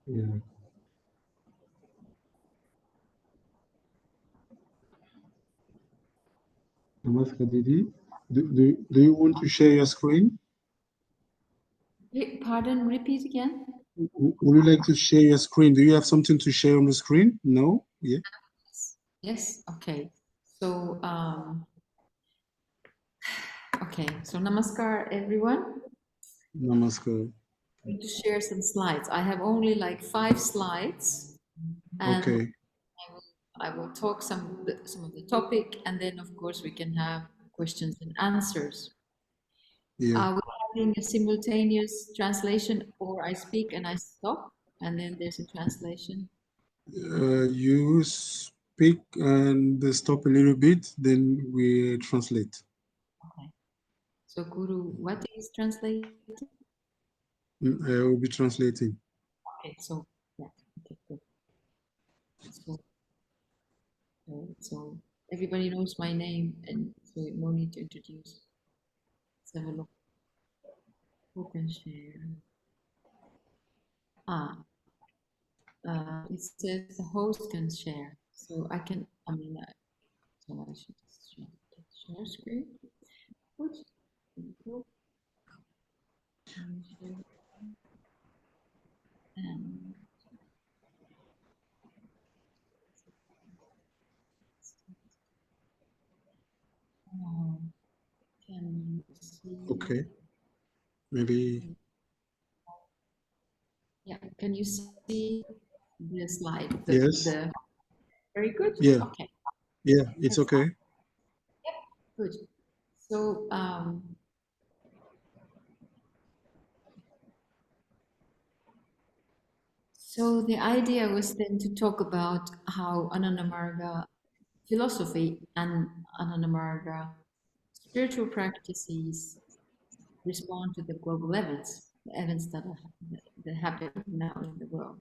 Yeah. Namaskar, Didi. Do you want to share your screen? Pardon, repeat again. Would you like to share your screen? Do you have something to share on the screen? No? Yeah. Yes, okay. So, okay, so namaskar, everyone. Namaskar. I'm going to share some slides. I have only like 5 slides, and Okay. I will talk some of the topic, and then of course we can have questions and answers. Yeah. We're having a simultaneous translation, or I speak and I stop, and then there's a translation. You speak and stop a little bit, then we translate. Okay. So Guru, what is translating? I will be translating. Okay, so yeah, okay, good. So everybody knows my name, and so no need to introduce. Let's have a look. Who can share? Ah, it says the host can share. So I can, so I should just share screen. Good. And can you see? Okay, maybe. Yeah, can you see the slide? Yes. Very good. Yeah. Okay. Yeah. It's okay. Yep. Good. So so the idea was then to talk about how Ananda Marga philosophy and Ananda Marga spiritual practices respond to the global events, the events that happen now in the world.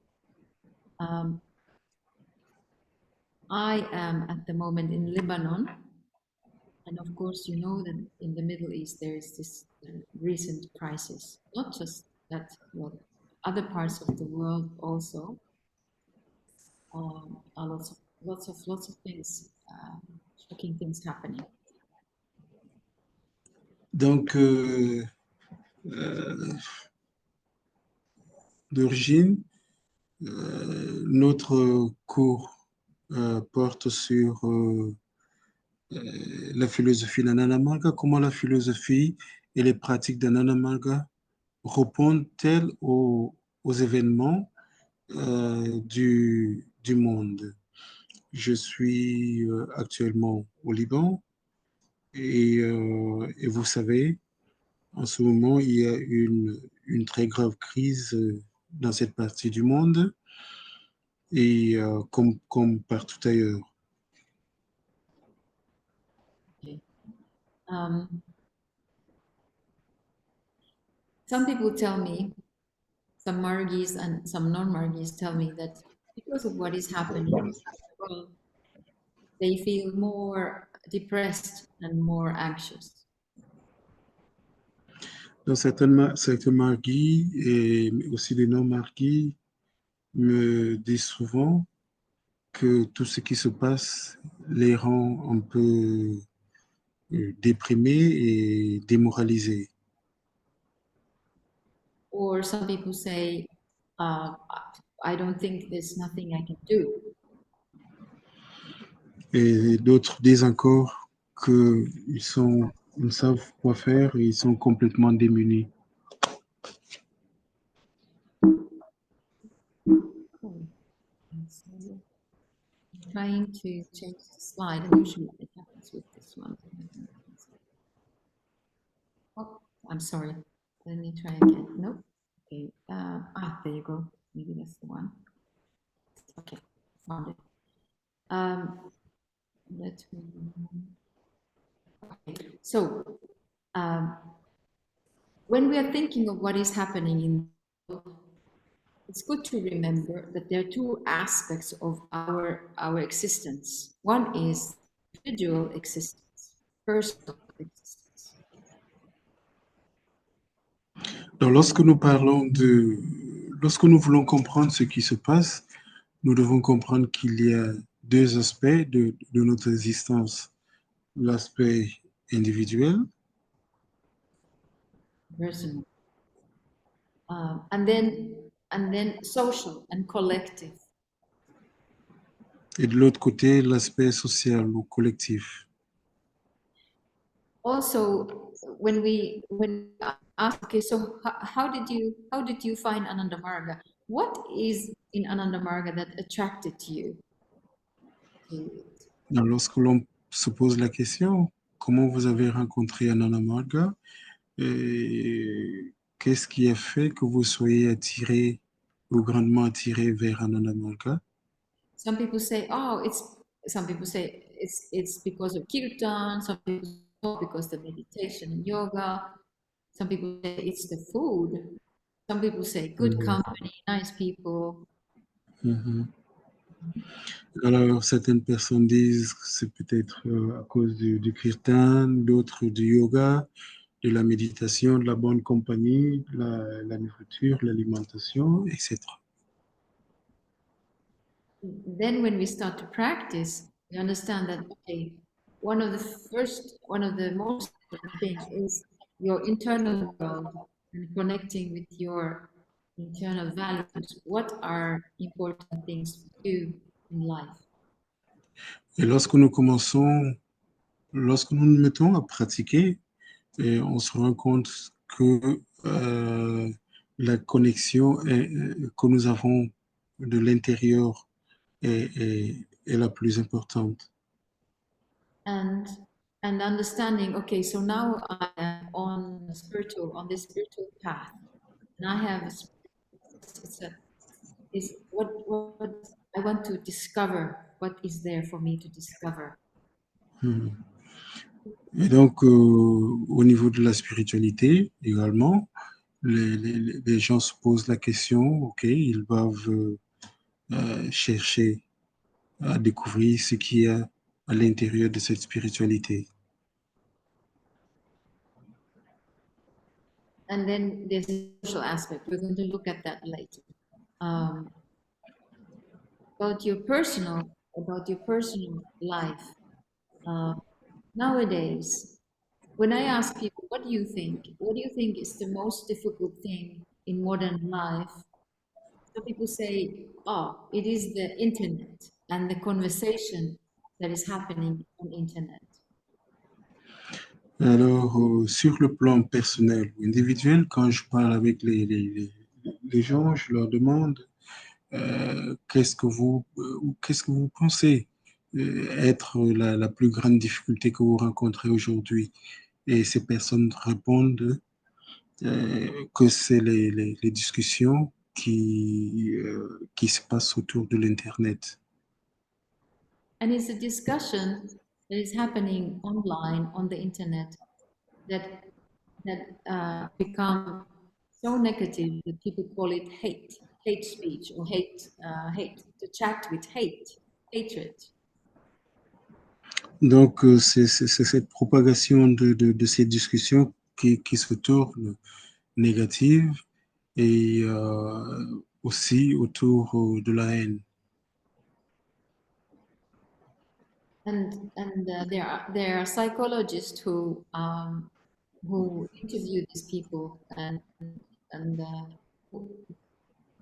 I am at the moment in Lebanon, and of course, you know that in the Middle East there is this recent crisis. Not just that, well, other parts of the world also. Are lots of things, shocking things happening. Donc, d'origine, notre cours porte sur la philosophie d'Ananda Marga, comment la philosophie et les pratiques d'Ananda Marga répondent-elles aux événements du monde. Je suis actuellement au Liban et vous savez, en ce moment, il y a une très grave crise dans cette partie du monde et comme partout ailleurs. Okay. Some people tell me, some Margis and some non-Margis tell me that because of what is happening in the world, they feel more depressed and more anxious. Donc certains marquis et aussi des non-marquis me disent souvent que tout ce qui se passe les rend un peu déprimés et démoralisés. Or some people say, I don't think there's nothing I can do. Et d'autres disent encore qu'ils ils savent quoi faire et ils sont complètement démunis. Trying to change the slide, and usually it happens with this one. Oh, I'm sorry. Let me try again. Nope. Okay. There you go. Maybe that's the one. Okay, found it. Let me. Okay. So, when we are thinking of what is happening in, it's good to remember that there are two aspects of our existence. One is individual existence, personal existence. Donc lorsque nous voulons comprendre ce qui se passe, nous devons comprendre qu'il y a deux aspects de notre existence. L'aspect individuel Personal. And then social and collective. et de l'autre côté, l'aspect social ou collectif. Also, when we ask, okay, so how did you find Ananda Marga? What is in Ananda Marga that attracted you to it? Donc, lorsque l'on se pose la question, comment vous avez rencontré Ananda Marga et qu'est-ce qui a fait que vous soyez attiré ou grandement attiré vers Ananda Marga? Some people say, some people say it's because of kirtan. Some people say, oh, because the meditation and yoga. Some people say it's the food. Some people say good company, nice people. Mhm. Alors, certaines personnes disent que c'est peut-être à cause du kirtan, d'autres du yoga, de la méditation, de la bonne compagnie, la nourriture, l'alimentation, etc. Then when we start to practice, we understand that, okay, one of the most important thing is your internal world and connecting with your internal values. What are important things for you in life? Et lorsque nous nous mettons à pratiquer, et on se rend compte que la connexion que nous avons de l'intérieur est la plus importante. And and understanding, okay, so now I am on this spiritual path, and I have it's a is what I want to discover, what is there for me to discover. Mhm. Et donc, au niveau de la spiritualité également, les gens se posent la question, OK, ils doivent chercher à découvrir ce qu'il y a à l'intérieur de cette spiritualité. And then there's a social aspect. We're going to look at that later. Um, about your personal life. Uh, Nowadays, when I ask people, what do you think? What do you think is the most difficult thing in modern life? So people say, oh, it is the internet and the conversation that is happening on internet. Alors, sur le plan personnel ou individuel, quand je parle avec les gens, je leur demande qu'est-ce que vous pensez être la plus grande difficulté que vous rencontrez aujourd'hui. Et ces personnes répondent que c'est les discussions qui se passent autour de l'Internet. And it's a discussion that is happening online on the internet that become so negative that people call it hate speech, or hate, to chat with hatred. Donc, c'est cette propagation de ces discussions qui se tournent négatives et aussi autour de la haine. And there are psychologists who interview these people, and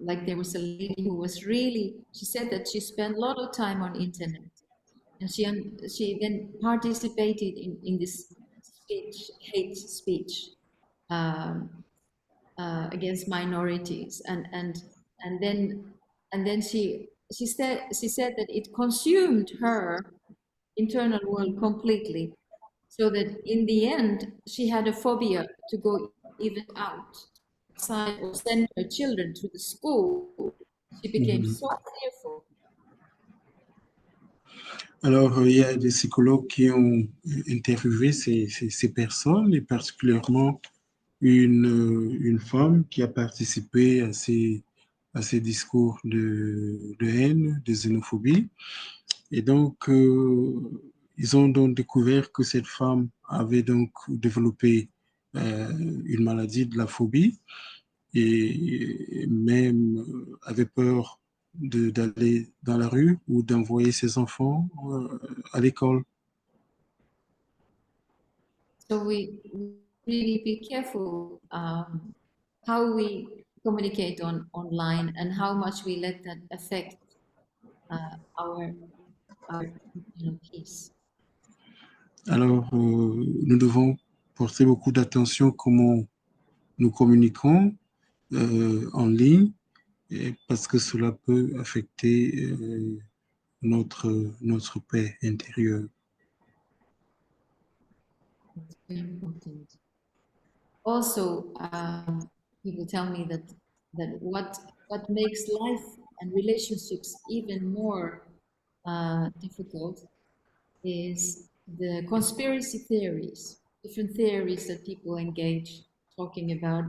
like there was a lady who was really, she said that she spent a lot of time on internet, and she then participated in this hate speech, um, against minorities, and then she said that it consumed her internal world completely, so that in the end she had a phobia to go even outside or send her children to the school. She became Mhm. so fearful. Alors, il y a des psychologues qui ont interviewé ces personnes, et particulièrement une femme qui a participé à ces discours de haine, de xénophobie. Et donc, ils ont donc découvert que cette femme avait donc développé une maladie de la phobie et même avait peur d'aller dans la rue ou d'envoyer ses enfants à l'école. So we really be careful, how we communicate online, and how much we let that affect uh, our our peace. Alors, nous devons porter beaucoup d'attention comment nous communiquons en ligne parce que cela peut affecter notre paix intérieure. It's very important. Also, people tell me that what makes life and relationships even more difficult is the conspiracy theories, different theories that people engage talking about.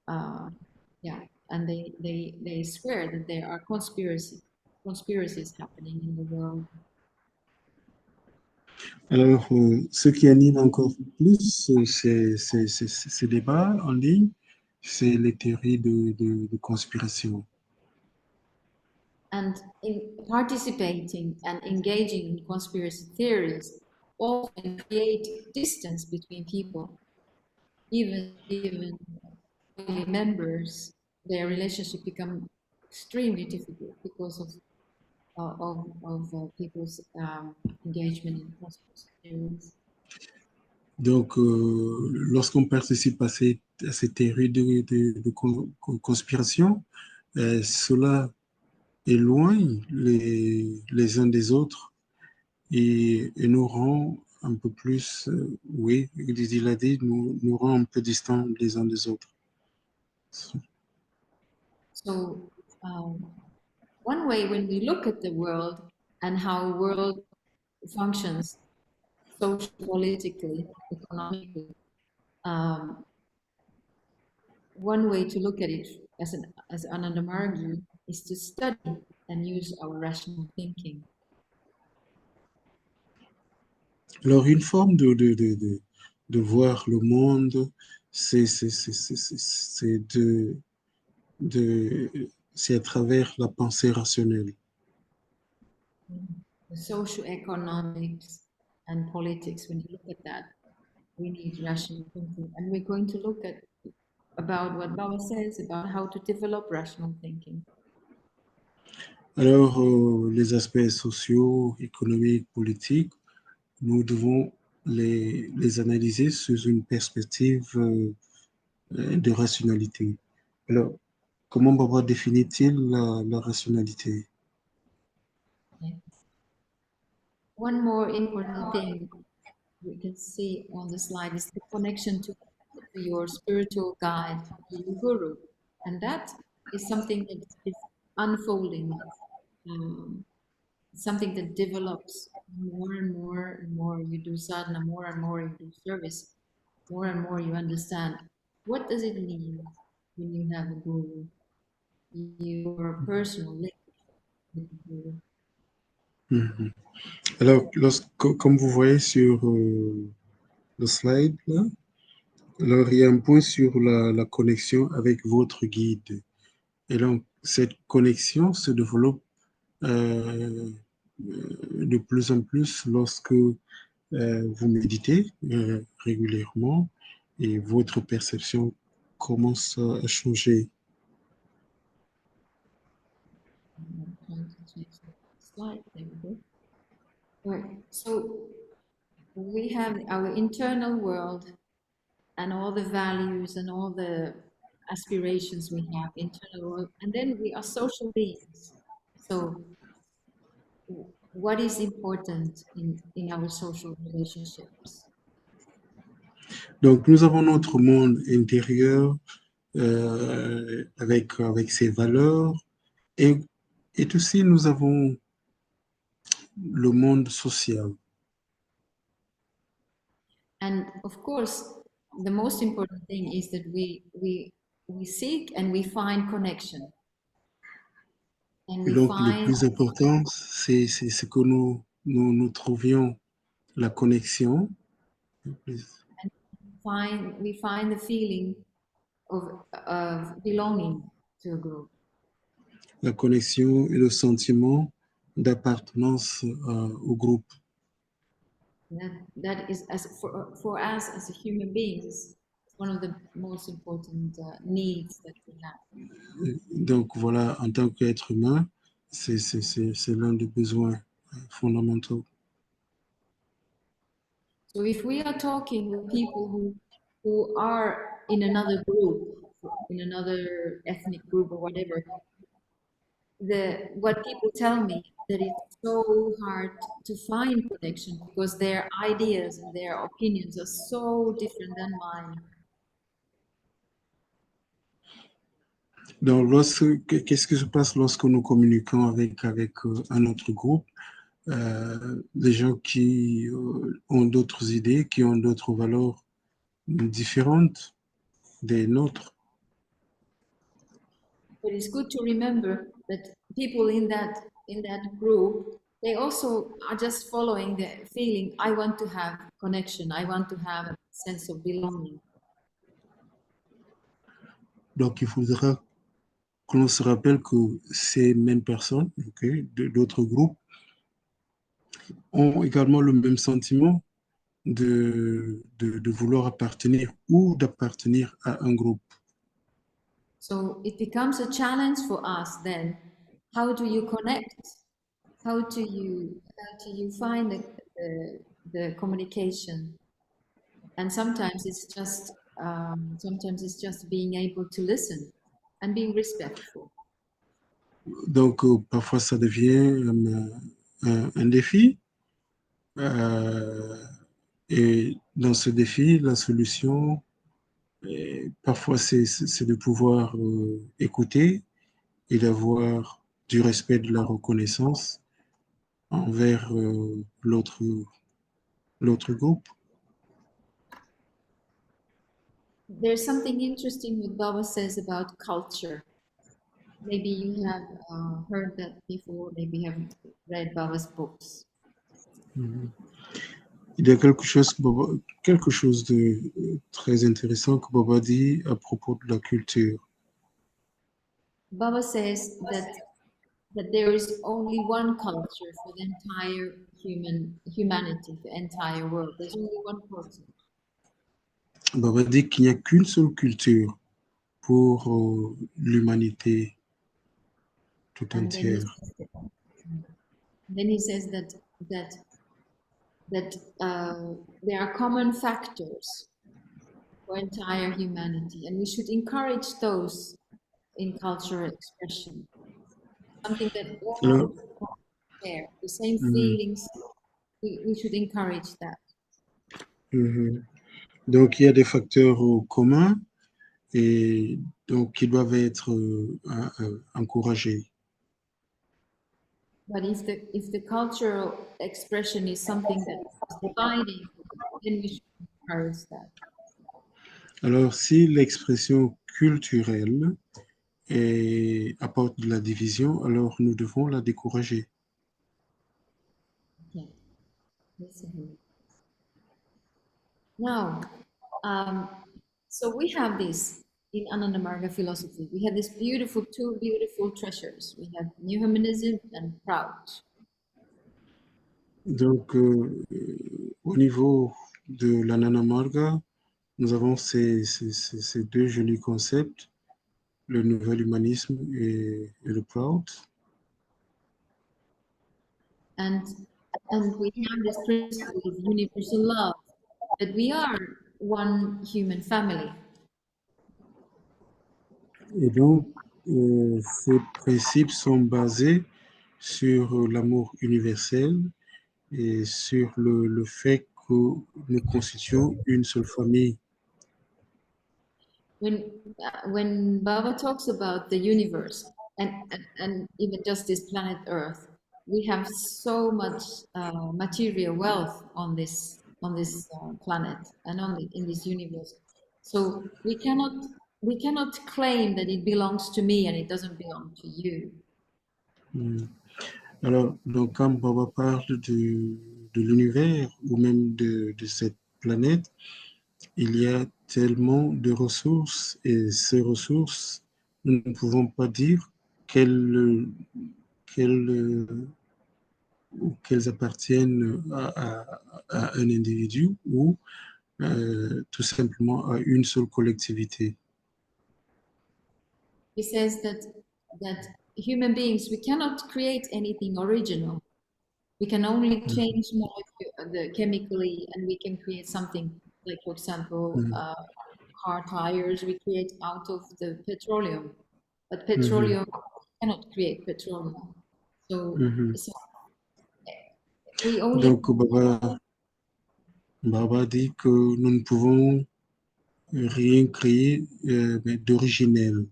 Uh, yeah, and they swear that there are conspiracies happening in the world. Alors, ce qui anime encore plus ces débats en ligne, c'est les théories de conspiration. And in participating and engaging in conspiracy theories often create distance between people, even family members. Their relationship become extremely difficult because of people's engagement in conspiracy theories. Donc, lorsqu'on participe à ces théories de conspiration, cela éloigne les uns des autres et nous rend un peu plus, oui, Didi l'a dit, nous rend un peu distants les uns des autres. So one way when we look at the world and how world functions social, politically, economically, one way to look at it as Ananda Margi is to study and use our rational thinking. Alors, une forme de voir le monde, c'est à travers la pensée rationnelle. The socio-economics and politics, when you look at that, we need rational thinking. And we're going to look at about what Baba says about how to develop rational thinking. Alors, les aspects sociaux, économiques, politiques, nous devons les analyser sous une perspective de rationalité. Alors, comment Baba définit-il la rationalité? Okay. One more important thing we can see on the slide is the connection to your spiritual guide, to your guru. And that is something that is unfolding, something that develops more and more and more. You do sadhana, more and more you do service, more and more you understand. What does it mean when you have a guru? Your personal link with the guru. Mhm. Alors, comme vous voyez sur le slide, là, alors il y a un point sur la connexion avec votre guide. Et donc, cette connexion se développe de plus en plus lorsque vous méditez régulièrement et votre perception commence à changer. I'm trying to change the slide. There we go. Right. So we have our internal world and all the values and all the aspirations we have, internal world, and then we are social beings. So what is important in our social relationships? Donc, nous avons notre monde intérieur avec ses valeurs et aussi nous avons le monde social. And of course, the most important thing is that we seek and we find connection. And Et we donc, le find plus important, c'est que nous trouvions la connexion. we find the feeling of belonging to a group. La connexion et le sentiment d'appartenance au groupe. That is, as for us as human beings, one of the most important needs that we have. Donc voilà, en tant qu'être humain, c'est l'un des besoins fondamentaux. So if we are talking with people who are in another group, in another ethnic group or whatever, what people tell me that it's so hard to find connection because their ideas and their opinions are so different than mine. Donc, qu'est-ce qui se passe lorsque nous communiquons avec un autre groupe, des gens qui ont d'autres idées, qui ont d'autres valeurs différentes des nôtres? But it's good to remember that people in that in that group, they also are just following the feeling, I want to have connection, I want to have a sense of belonging. Donc, il faudra que l'on se rappelle que ces mêmes personnes, okay, d'autres groupes, ont également le même sentiment de vouloir appartenir ou d'appartenir à un groupe. So it becomes a challenge for us then. How do you connect? How do you find the communication? And sometimes it's just being able to listen and being respectful. Donc, parfois, ça devient un défi. Et dans ce défi, la solution, parfois, c'est de pouvoir écouter et d'avoir du respect, de la reconnaissance envers l'autre groupe. There's something interesting what Baba says about culture. Maybe you have heard that before, maybe you haven't read Baba's books. Il y a quelque chose de très intéressant que Baba dit à propos de la culture. Baba says that there is only one culture for the entire humanity, the entire world. There's only one person. Baba dit qu'il n'y a qu'une seule culture pour l'humanité tout And entière. then he says that there are common factors for entire humanity, and we should encourage those in cultural expression. Something that Alors, all share, the same mhm, feelings. We should encourage that. mhm. Donc, il y a des facteurs communs et donc qui doivent être encouragés. But if the cultural expression is something that is dividing, then we should encourage that. Alors, si l'expression culturelle apporte de la division, alors nous devons la décourager. Okay. Listen. Now, so we have this in Ananda Marga philosophy. We have these two beautiful treasures. We have New Humanism and Proud. Donc, au niveau de l'Ananda Marga, nous avons ces deux jolis concepts, le nouvel humanisme et le proud. And we have this principle of universal love, that we are one human family. Et donc, ces principes sont basés sur l'amour universel et sur le fait que nous constituons une seule famille. When Baba talks about the universe and even just this planet Earth, we have so much material wealth on this planet and in this universe. So we cannot claim that it belongs to me and it doesn't belong to you. Alors, donc, quand Baba parle de l'univers ou même de cette planète, il y a tellement de ressources et ces ressources, nous ne pouvons pas dire qu'elles appartiennent à un individu ou tout simplement à une seule collectivité. He says that human beings, we cannot create anything original. We can only change the chemically, and we can create something like, for example, car tires. We create out of the petroleum, but petroleum cannot create petroleum. So we only. Donc, Baba dit que nous ne pouvons rien créer d'originel.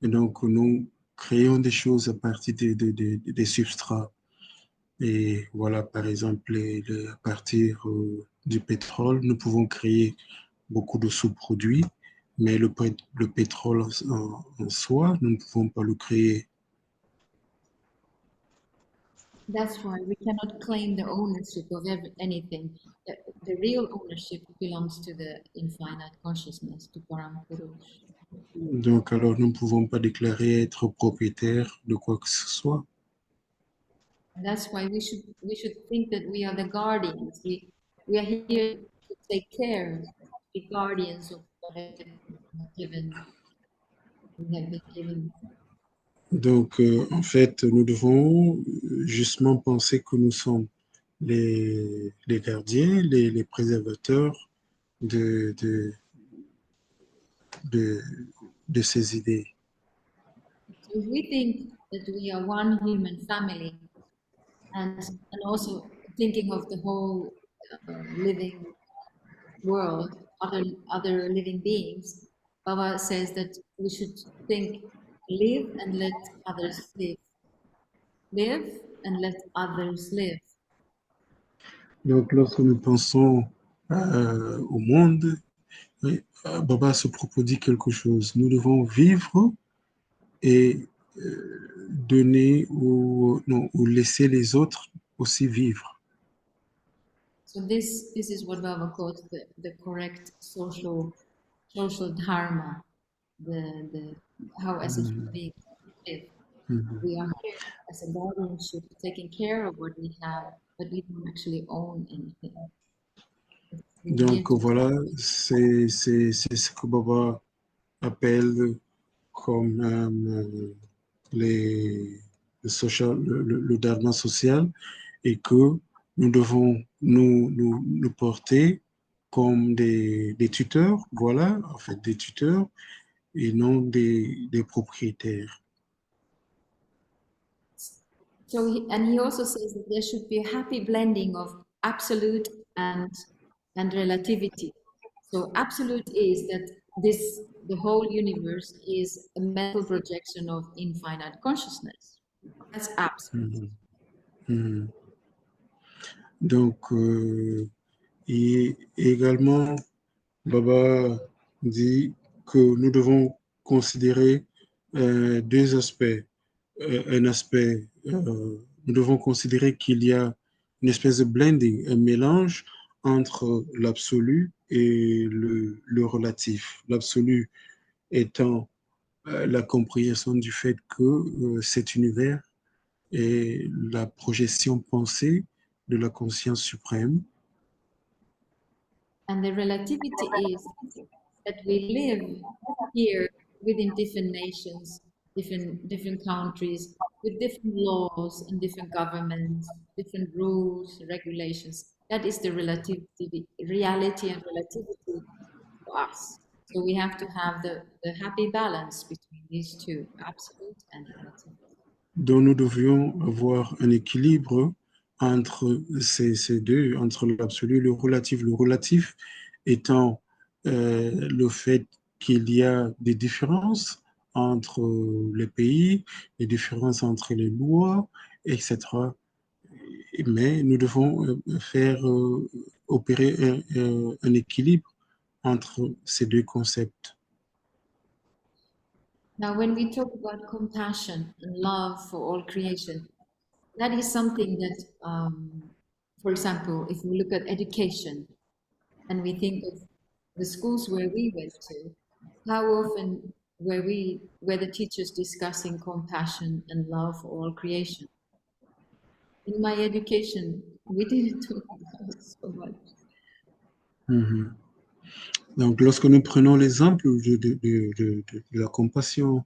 Et donc, nous créons des choses à partir des substrats. Et voilà, par exemple, à partir du pétrole, nous pouvons créer beaucoup de sous-produits, mais le pétrole en soi, nous ne pouvons pas le créer. That's why we cannot claim the ownership of anything. The real ownership belongs to the infinite consciousness, to Param Purush. Donc, alors, nous ne pouvons pas déclarer être propriétaire de quoi que ce soit. And that's why we should think that we are the guardians. We are here to take care, to be guardians of whatever we have been given. Donc, en fait, nous devons justement penser que nous sommes les gardiens, les préservateurs de, de, de, de ces idées. So if we think that we are one human family, and also thinking of the whole living world, other living beings, Baba says that we should think, live and let others live, live and let others live. Donc, lorsque nous pensons au monde, oui, Baba à ce propos dit quelque chose. Nous devons vivre et donner ou, non, ou laisser les autres aussi vivre. So this is what Baba calls the correct social dharma, the how as a human being live. We are here as a guardianship, taking care of what we have, but we don't actually own anything. We're here Donc to voilà, c'est ce que Baba appelle comme le dharma social et que nous devons nous porter comme des tuteurs, voilà, en fait des tuteurs et non des propriétaires. So he also says that there should be a happy blending of absolute and relativity. So absolute is that the whole universe is a mental projection of infinite consciousness. That's absolute. Donc, et également, Baba dit que nous devons considérer deux aspects. Un aspect, nous devons considérer qu'il y a une espèce de blending, un mélange entre l'absolu et le relatif. L'absolu étant la compréhension du fait que cet univers est la projection pensée de la conscience suprême. And the relativity is that we live here within different nations, different countries, with different laws and different governments, different rules, regulations. That is the relativity, reality and relativity for us. So we have to have the happy balance between these two, absolute and relative. Dont nous devions avoir un équilibre entre ces deux, entre l'absolu et le relatif. Le relatif étant le fait qu'il y a des différences entre les pays, des différences entre les lois, etc. Mais nous devons faire opérer un équilibre entre ces deux concepts. Now, when we talk about compassion and love for all creation, that is something that, for example, if we look at education and we think of the schools where we went to, how often were the teachers discussing compassion and love for all creation? In my education, we didn't talk about it so much. Mhm. Donc, lorsque nous prenons l'exemple de la compassion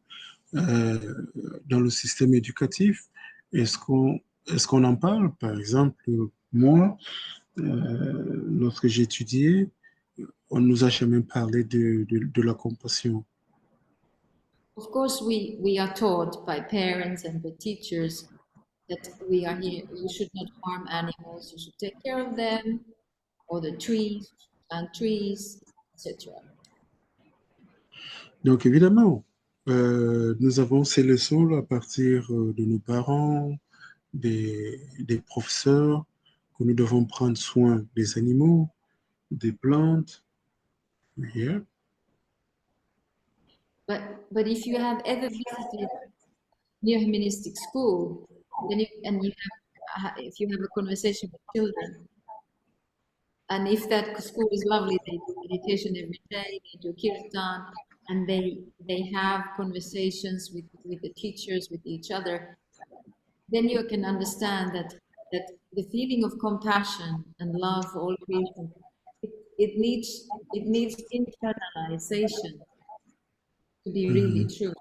dans le système éducatif, est-ce qu'on en parle? Par exemple, moi, lorsque j'étudiais, on ne nous a jamais parlé de la compassion. Of course, we are taught by parents and by teachers that we are here, you should not harm animals, you should take care of them, or the trees, plant trees, etc. Donc, évidemment, nous avons ces leçons à partir de nos parents, des professeurs, que nous devons prendre soin des animaux, des plantes. Yeah. But if you have ever visited near humanistic school, then you have if you have a conversation with children, and if that school is lovely, they do meditation every day, they do kirtan, and they have conversations with the teachers, with each other, then you can understand that the feeling of compassion and love for all creation, it, it needs internalization to be really true.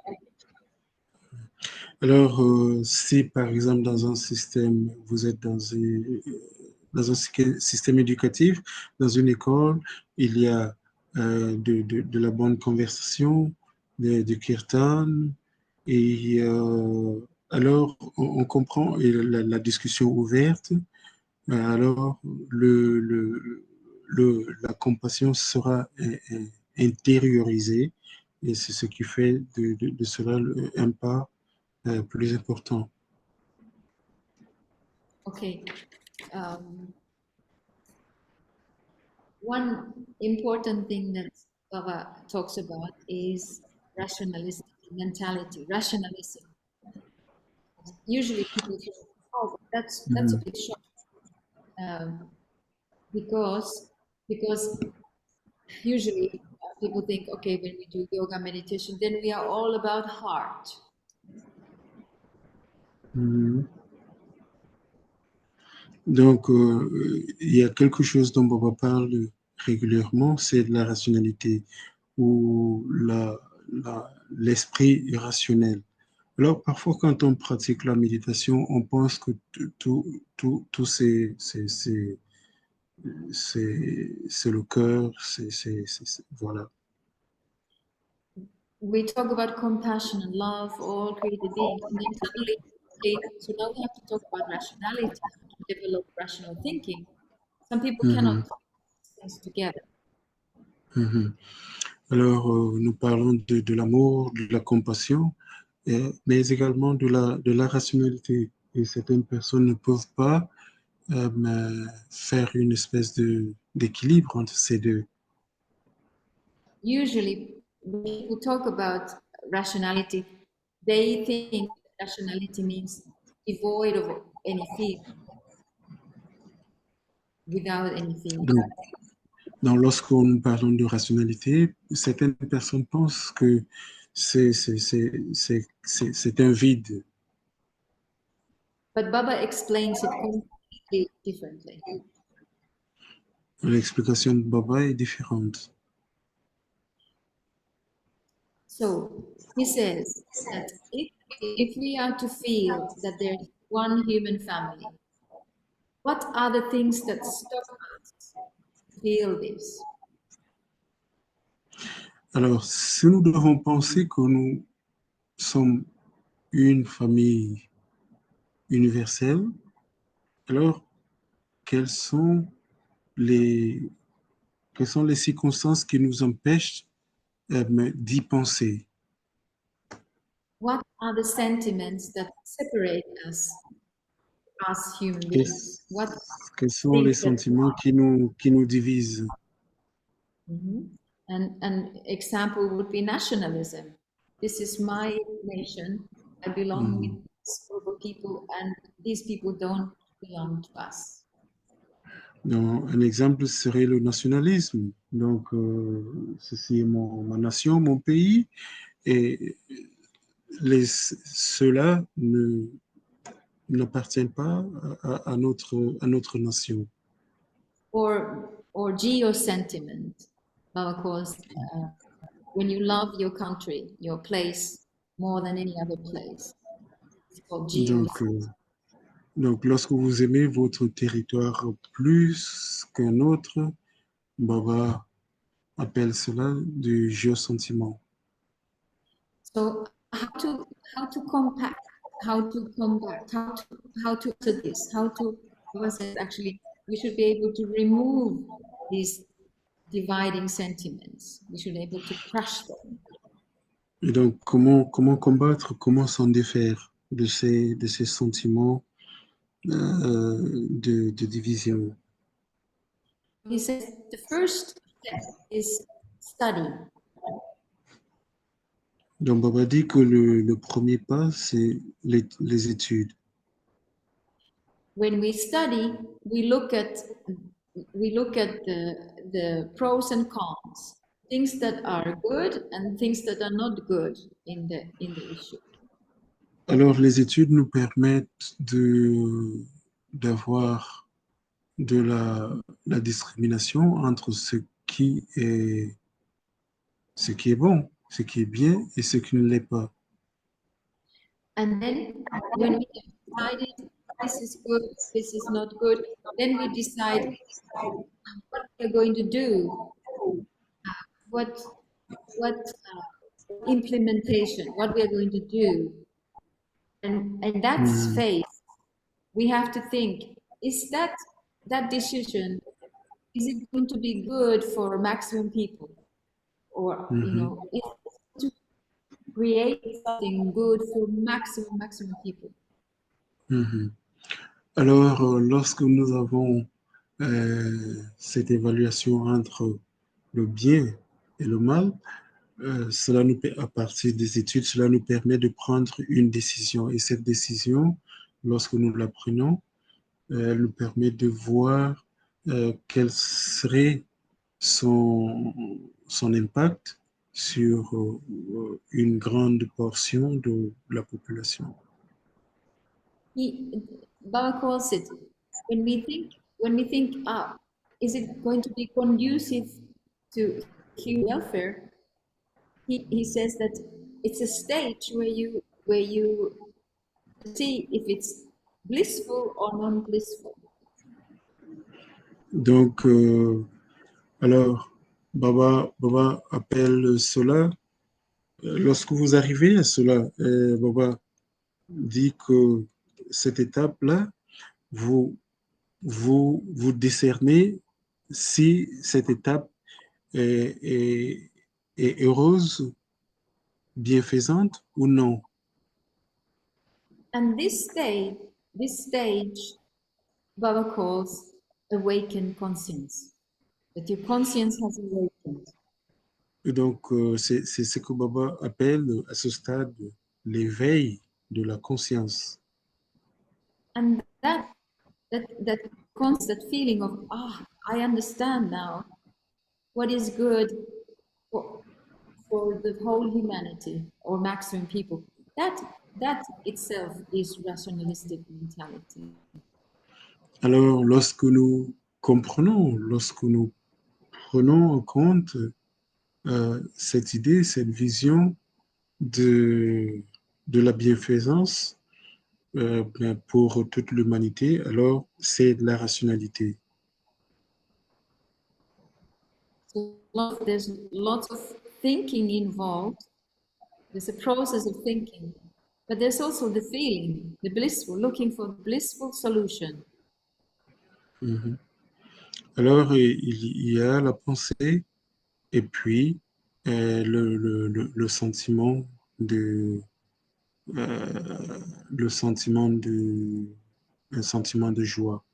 Alors, si par exemple dans un système, vous êtes dans un système éducatif, dans une école, il y a de la bonne conversation, de kirtan, et alors on comprend et la discussion ouverte, alors la compassion sera intériorisée, et c'est ce qui fait de cela un pas plus important. Okay. One important thing that Baba talks about is rationalistic mentality, rationalism. Usually people think, oh, that's a bit short, because usually people think, okay, when we do yoga meditation, then we are all about heart. Donc, il y a quelque chose dont Baba parle régulièrement, c'est de la rationalité ou l'esprit irrationnel. Alors, parfois, quand on pratique la méditation, on pense que tout c'est le cœur, voilà. We talk about compassion and love for all created beings, and then suddenly, okay, so now we have to talk about rationality, to develop rational thinking. Some people cannot put things together. Alors, nous parlons de l'amour, de la compassion, mais également de la rationalité. Et certaines personnes ne peuvent pas faire une espèce d'équilibre entre ces deux. Usually, when people talk about rationality, they think rationality means devoid of any feeling, without any feeling. Donc, lorsqu'on nous parle de rationalité, certaines personnes pensent que c'est un vide. But Baba explains it completely differently. L'explication de Baba est différente. So he says that if we are to feel that there's one human family, what are the things that stop us to feel this? Alors, si nous devons penser que nous sommes une famille universelle, alors quelles sont les circonstances qui nous empêchent d'y penser? What are the sentiments that separate us as human beings? What Quels sont les things that sentiments qui nous divisent? an example would be nationalism. This is my nation. I belong with this group of people, and these people don't belong to us. Donc, un exemple serait le nationalisme. Donc, ceci est ma nation, mon pays, et ceux-là n'appartiennent pas à notre nation. Or geo-sentiment, because when you love your country, your place, more than any other place, it's called Donc, geo-sentiment. donc, lorsque vous aimez votre territoire plus qu'un autre, Baba appelle cela du géosentiment. So how to compact, how to combat, how to do this, how to, Baba says actually we should be able to remove these dividing sentiments. We should be able to crush them. Et donc, comment combattre, comment s'en défaire de ces sentiments de division? He says the first step is study. Donc, Baba dit que le premier pas, c'est les études. when we study, we look at the pros and cons, things that are good and things that are not good in the issue. Alors, les études nous permettent d'avoir de la discrimination entre ce qui est bon, ce qui est bien et ce qui ne l'est pas. And then when we have decided this is good, this is not good, then we decide what we're going to do, what implementation, what we're going to do. And that's Mhm, faith. We have to think, is that decision, is it going to be good for maximum people? Or, mhm, is it to create something good for maximum people? mhm. Alors, lorsque nous avons cette évaluation entre le bien et le mal, à partir des études, cela nous permet de prendre une décision. Et cette décision, lorsque nous la prenons, elle nous permet de voir quel serait son, son impact sur une grande portion de la population. Baba calls it, when we think, is it going to be conducive to human welfare? He says that it's a stage where you see if it's blissful or non-blissful. Donc, alors, Baba appelle cela, lorsque vous arrivez à cela, Baba dit que cette étape-là, vous, vous décernez si cette étape est, est, est heureuse, bienfaisante ou non. And this stage, Baba calls awakened conscience. That your conscience has awakened. Et donc, c'est ce que Baba appelle à ce stade l'éveil de la conscience. And that constant feeling of, I understand now what is good for the whole humanity or maximum people. That itself is rationalistic mentality. Alors, lorsque nous comprenons, lorsque nous prenons en compte cette idée, cette vision de, de la bienfaisance pour toute l'humanité, alors c'est de la rationalité. So there's lots of thinking involved. There's a process of thinking, but there's also the feeling, the blissful, looking for the blissful solution. Mhm. Alors, il y a la pensée et puis le sentiment de, le sentiment de, un sentiment de joie.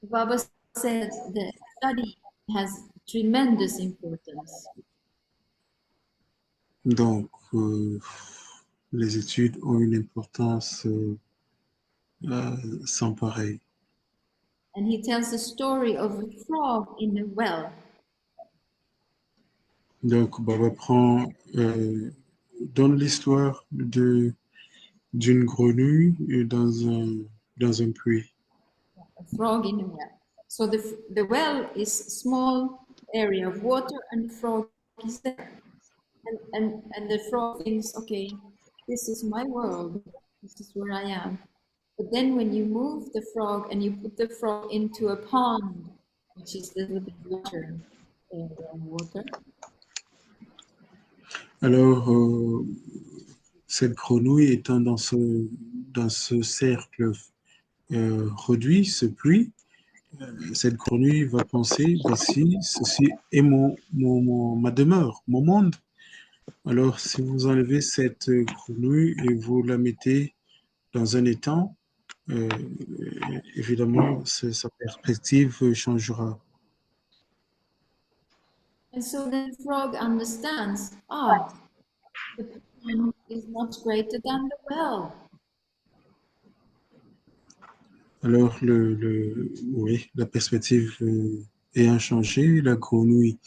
Baba said the study has tremendous importance. Donc, les études ont une importance sans pareil. And he tells the story of a frog in a well. Donc, Baba donne l'histoire d'une grenouille dans un puits. A frog in a well. So the well is small area of water and the frog is there. And the frog thinks, okay, this is my world. This is where I am. But then when you move the frog and you put the frog into a pond, which is a little bit larger water. Alors, cette grenouille étant dans ce cercle réduit, ce puits, cette grenouille va penser, voici, ceci est ma demeure, mon monde. Alors, si vous enlevez cette grenouille et vous la mettez dans un étang, évidemment, sa perspective changera. And so the frog understands, the pond is much greater than the well. Alors, oui, la perspective ayant changé, la grenouille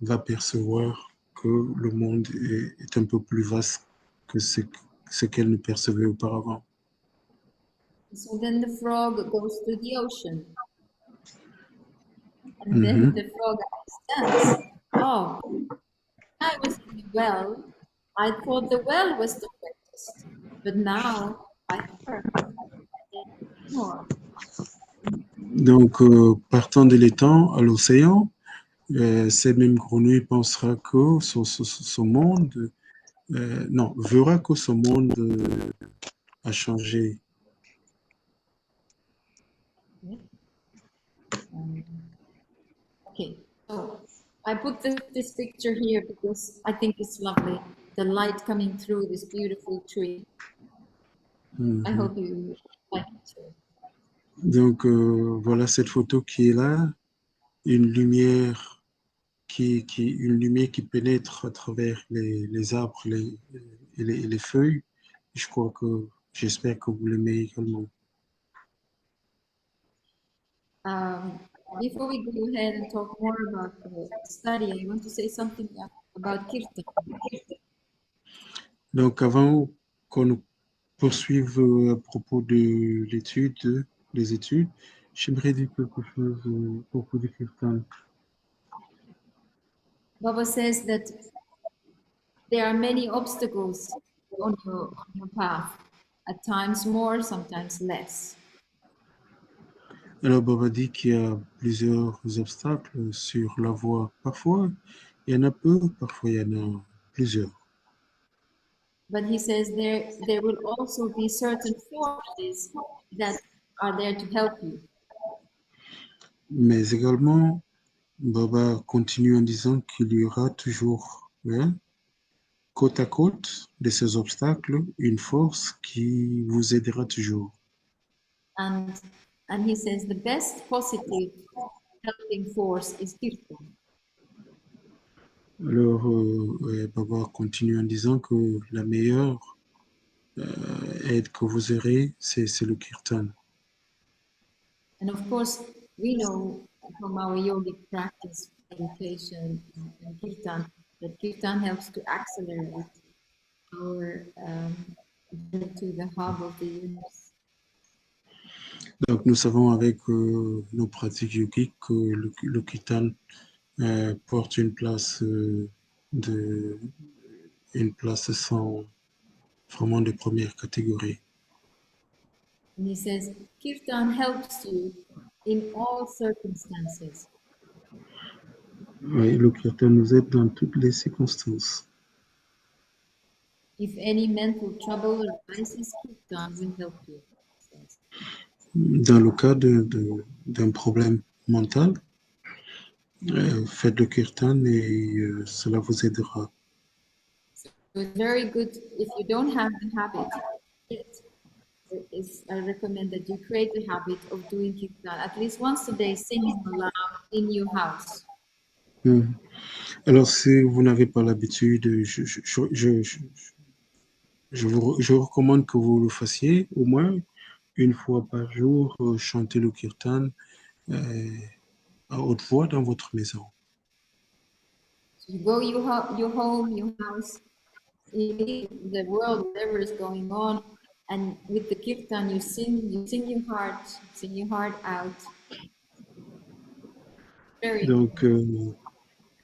va percevoir que le monde est un peu plus vaste que ce qu'elle ne percevait auparavant. So then the frog goes to the ocean, and then Mhm. the frog understands. Oh, I was in the well. I thought the well was the wettest, but now I heard more. Donc, partant de l'étang à l'océan, cette même grenouille pensera que son monde, non, verra que son monde a changé. Um, okay, so I put this picture here because I think it's lovely. The light coming through this beautiful tree. I Mhm. hope you like it too. Donc, voilà cette photo qui est là, une lumière une lumière qui pénètre à travers les arbres et les feuilles. J'espère que vous l'aimez également. Um, Before we go ahead and talk more about the study, I want to say something about Kirtan. Donc, avant qu'on poursuive à propos de des études, j'aimerais dire quelque chose à propos du kirtan. Baba says that there are many obstacles on your path, at times more, sometimes less. Alors, Baba dit qu'il y a plusieurs obstacles sur la voie. Parfois, il y en a peu, parfois, il y en a plusieurs. But he says there will also be certain forces that are there to help you. Mais également, Baba continue en disant qu'il y aura toujours, hein, côte à côte de ces obstacles, une force qui vous aidera toujours. And and he says the best positive helping force is Kirtan. Alors, ouais, Baba continue en disant que la meilleure aide que vous aurez, c'est le kirtan. And of course, we know from our yogic practice, meditation, and kirtan, that kirtan helps to accelerate our journey to the hub of the universe. Donc, nous savons avec nos pratiques yogiques que le kirtan porte de, une place sans vraiment de première catégorie. And he says, kirtan helps you in all circumstances. Oui, le kirtan nous aide dans toutes les circonstances. If any mental trouble arises, kirtan will help you. Dans le cas d'un problème mental, faites le kirtan et cela vous aidera. So it's very good if you don't have the habit yet. I recommend that you create the habit of doing kirtan at least once a day, singing aloud in your house. Hmm. Alors, si vous n'avez pas l'habitude, je vous recommande que vous le fassiez au moins une fois par jour, chanter le kirtan euh, à haute voix dans votre maison. So you go your home, your house, you leave the world, whatever is going on, and with the kirtan you sing your heart out. Very Donc, important.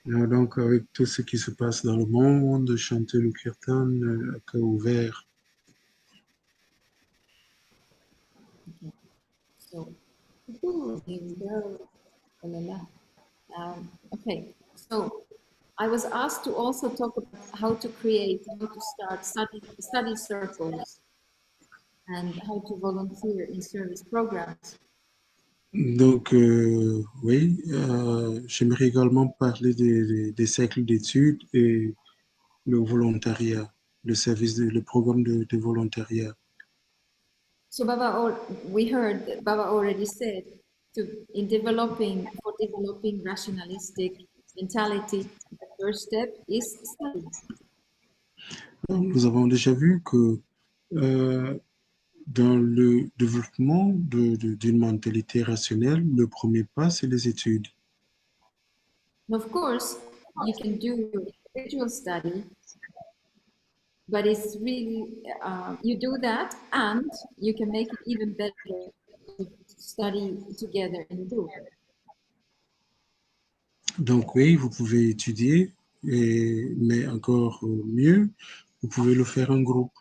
donc, avec tout ce qui se passe dans le monde, chanter le kirtan à cœur ouvert. Okay. So, ooh, here we go. La, la, la. Okay, so I was asked to also talk about how to start study circles and how to volunteer in service programs. Donc, oui, j'aimerais également parler des cercles d'études et le volontariat, le programme de volontariat. So we heard that Baba already said for developing rationalistic mentality, the first step is study. Nous avons déjà vu que euh, Dans le développement d'une mentalité rationnelle, le premier pas, c'est les études. And of course, you can do your individual study, but it's really, you do that and you can make it even better to study together in a group. Donc oui, vous pouvez étudier, mais encore mieux, vous pouvez le faire en groupe.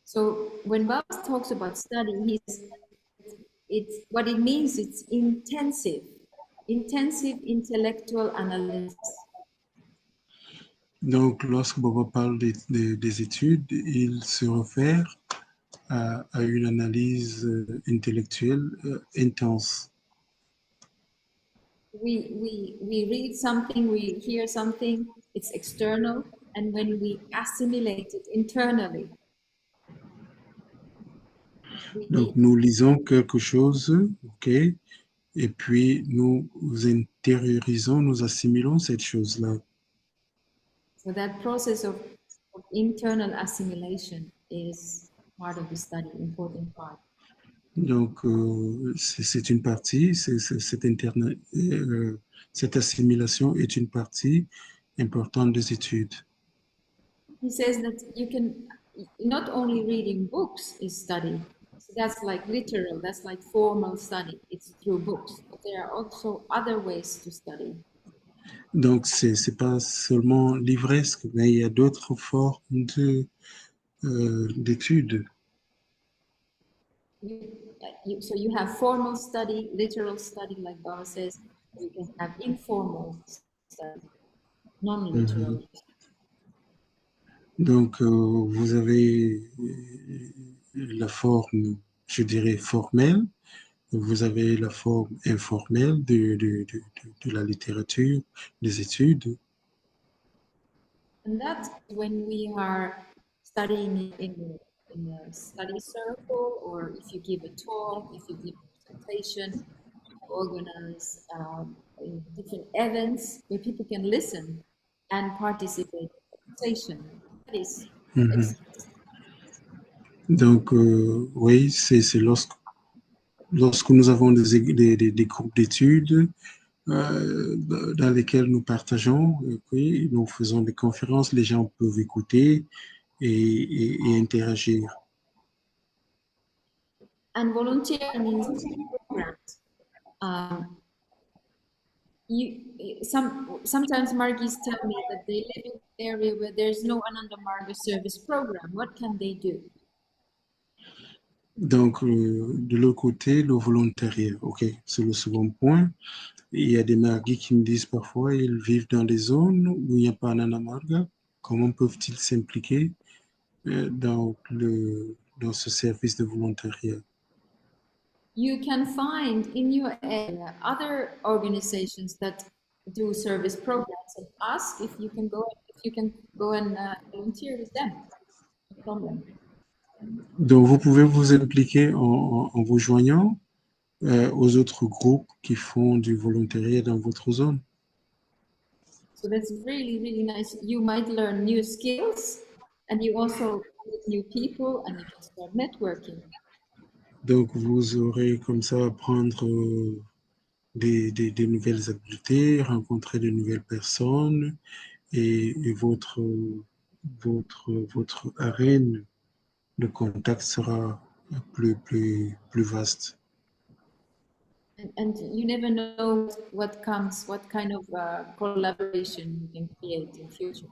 So when Bob talks about study, it's what it means. It's intensive intellectual analysis. Donc lorsque Bobo parle des études, il se réfère à une analyse intellectuelle intense. We read something, we hear something, it's external, and when we assimilate it internally, Donc we, nous lisons quelque chose, ok, et puis nous intériorisons, nous assimilons cette chose-là. so that process of internal assimilation is part of the study, important part. Donc c'est une partie, cette assimilation est une partie importante des études. He says that you can not only reading books is study. So that's like literal, that's like formal study. It's through books. But there are also other ways to study. Donc c'est pas seulement livresque, mais il y a d'autres formes d'études. So you have formal study, literal study, like Baba says. You can have informal study, Mhm. non-literal. Donc vous avez la forme, je dirais, formelle, vous avez la forme informelle de la littérature, des études. And that's when we are studying in a study circle, or if you give a talk, if you give a presentation, organize different events where people can listen and participate in the conversation. That is Mhm. excellent. Donc, oui, c'est lorsque nous avons des groupes d'études dans lesquels nous partageons, oui, nous faisons des conférences, les gens peuvent écouter et interagir. And volunteering in programs. Um, sometimes Margis tell me that they live in an area where there's no Ananda Marga service program. What can they do? Donc, de l'autre côté, le volontariat, ok, c'est le second point. Il y a des marguis qui me disent parfois ils vivent dans des zones où il n'y a pas d'anamarga. Comment peuvent-ils s'impliquer dans ce service de volontariat? You can find in your area other organizations that do service programs and ask if you can go and volunteer with them. No problem. Donc, vous pouvez vous impliquer en vous joignant aux autres groupes qui font du volontariat dans votre zone. So that's really nice. You might learn new skills, and you also meet new people, and you can start networking. Donc, vous aurez comme ça apprendre des nouvelles habiletés, rencontrer de nouvelles personnes et votre arène de contact sera plus vaste. And you never know what comes, what kind of collaboration you can create in future.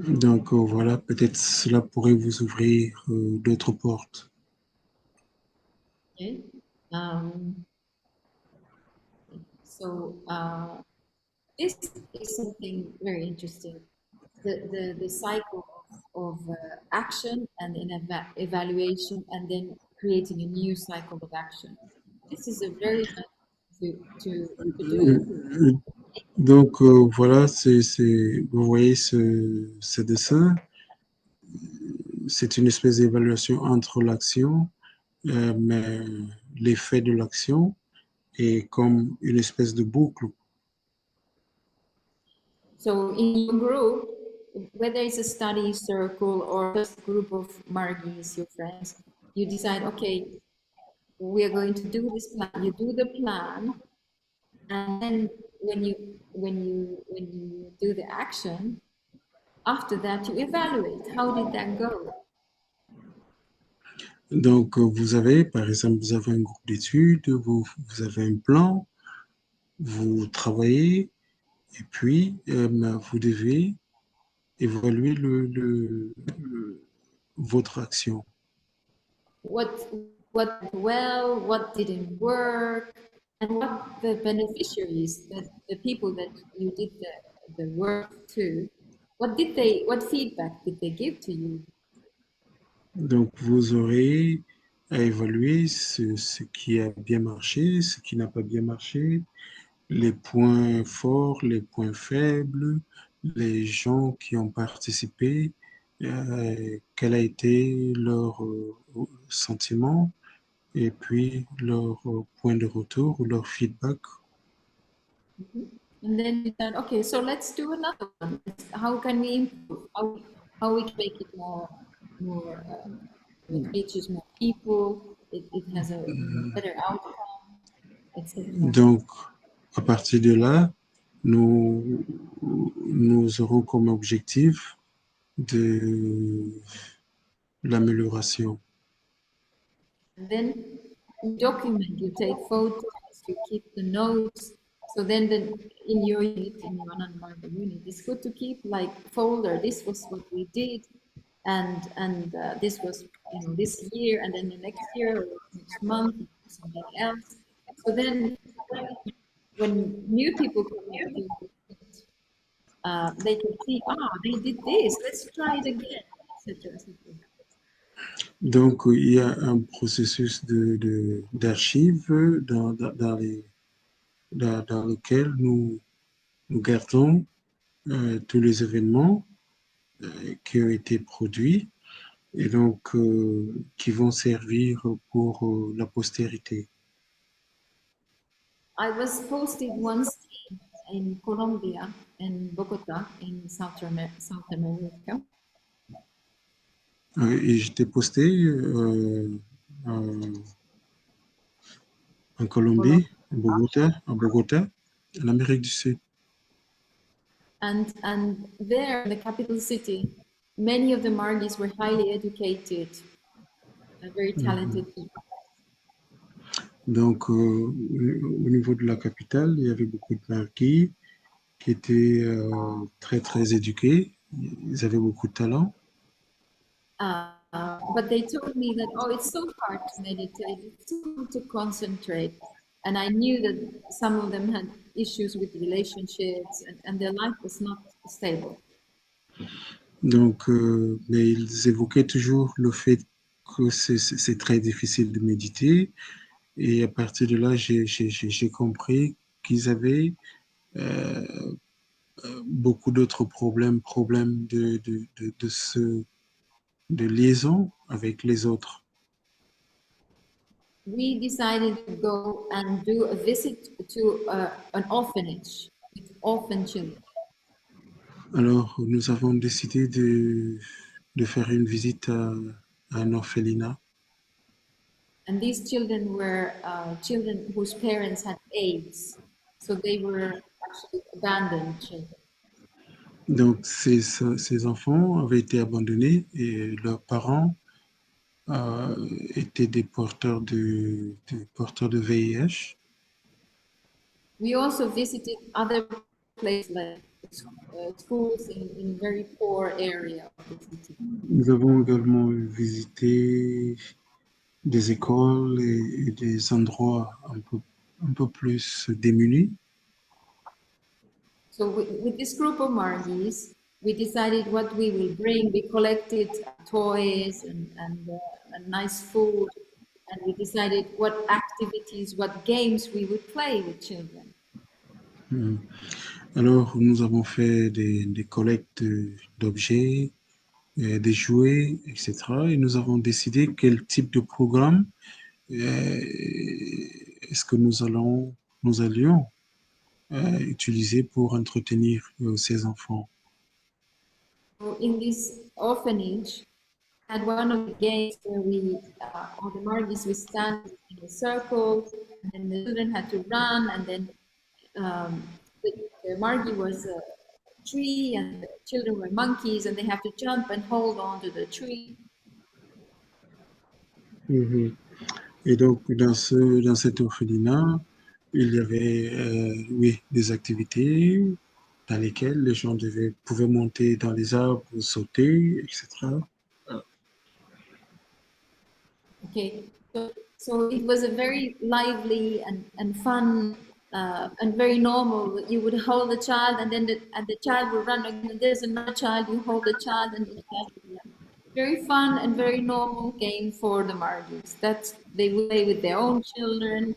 Donc voilà, peut-être cela pourrait vous ouvrir d'autres portes. Okay. Um, so this is something very interesting. The cycle of action and an evaluation, and then creating a new cycle of action. This is a very nice to do. Euh, Donc voilà, vous voyez ce dessin, c'est une espèce d'évaluation entre l'action, mais l'effet de l'action est comme une espèce de boucle. So in your group, whether it's a study circle or just a group of Margis, your friends, you decide, okay, we are going to do this plan. You do the plan, and then when you do the action, after that you evaluate. How did that go? Donc, vous avez, par exemple, vous avez un groupe d'études, vous avez un plan, vous travaillez, et puis vous devez évaluer votre action. What what went well, what didn't work, and what the beneficiaries, the people that you did the work to, what feedback did they give to you? Donc, vous aurez à évaluer ce qui a bien marché, ce qui n'a pas bien marché, les points forts, les points faibles, les gens qui ont participé, quel a été leur sentiment et puis leur point de retour ou leur feedback. And then you said, okay, so let's do another one. How can we improve? How we can make it more it reaches more people, it has a better outcome, etc. Donc, à partir de là, nous, nous aurons comme objectif de l'amélioration. And then you document, you take photos, you keep the notes. So then in your unit, in your Ananda unit, it's good to keep like folder. This was what we did, and this was this year, and then the next year or next month something else. So then when new people come into your unit, they can see, they did this. Let's try it again, etc. Donc, il y a un processus d'archives dans lequel nous gardons tous les événements qui ont été produits et donc qui vont servir pour la postérité. I was posted once in Colombia, in Bogota, in South America. Et j'étais posté en Colombie, à Bogota, en Amérique du Sud. And there, in the capital city, many of the Margis were highly educated, very talented people. Donc, au niveau de la capitale, il y avait beaucoup de marquis qui étaient très, très éduqués. Ils avaient beaucoup de talent. But they told me that, it's so hard to meditate, it's so hard to concentrate. And I knew that some of them had issues with relationships and their life was not stable. Donc, mais ils évoquaient toujours le fait que c'est très difficile de méditer. Et à partir de là, j'ai compris qu'ils avaient beaucoup d'autres problèmes de liaison avec les autres. We decided to go and do a visit to an orphanage with orphan children. Alors, nous avons décidé de faire une visite à un orphelinat. And these children were children whose parents had AIDS, so they were actually abandoned children. Donc, ces enfants avaient été abandonnés et leurs parents étaient des porteurs de VIH. We also visited other places like schools in very poor area of the city. Nous avons également visité des écoles et des endroits un peu plus démunis. So with this group of Margis, we decided what we will bring. We collected toys and nice food, and we decided what activities, what games we would play with children. Alors, nous avons fait des collectes d'objets, des jouets, etc. Et nous avons décidé quel type de programme est-ce que nous allions utiliser pour entretenir ces enfants. So in this orphanage, had one of the games where we, all the Margis, we stand in a circle, and then the children had to run, and then the Margi was a tree, and the children were monkeys, and they have to jump and hold on to the tree. Et donc, dans cet orphelinat, il y avait, oui, des activités dans lesquelles les gens pouvaient monter dans les arbres, sauter, etc. Okay, so it was a very lively and fun and very normal. You would hold the child, and then the child would run again, and there's another child, you hold the child, and the child would run. Very fun and very normal game for the Margis. That's, they would play with their own children,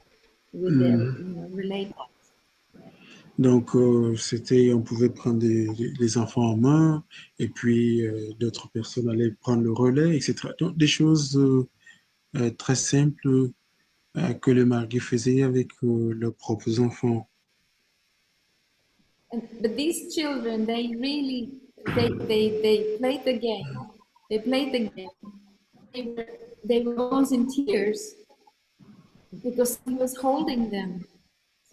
with their, relatives. Donc, on pouvait prendre les enfants en main, et puis d'autres personnes allaient prendre le relais, etc. Donc, des choses très simples que les Marguis faisaient avec leurs propres enfants. But these children, they really, they played the game. They played the game. They were almost in tears because he was holding them.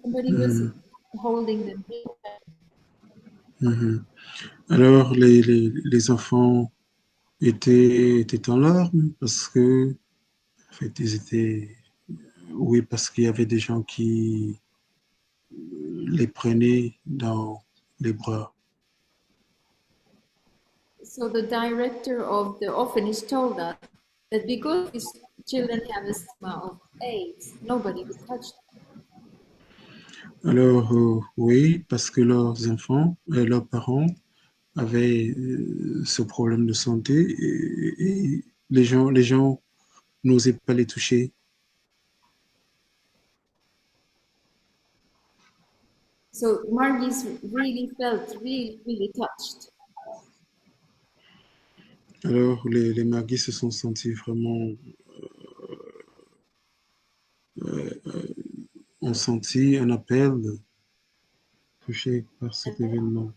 Somebody was holding them. Mhm. Alors, les enfants étaient en larmes parce que, en fait, ils étaient, oui, parce qu'il y avait des gens qui les prenaient dans les bras. So the director of the orphanage told us that because these children have a stigma of AIDS, nobody would touch them. Alors, oui, parce que leurs enfants, leurs parents avaient ce problème de santé et les gens n'osaient pas les toucher. So Margis really felt really touched. Alors, les Marguis se sont sentis vraiment, ont senti un appel touché par cet événement.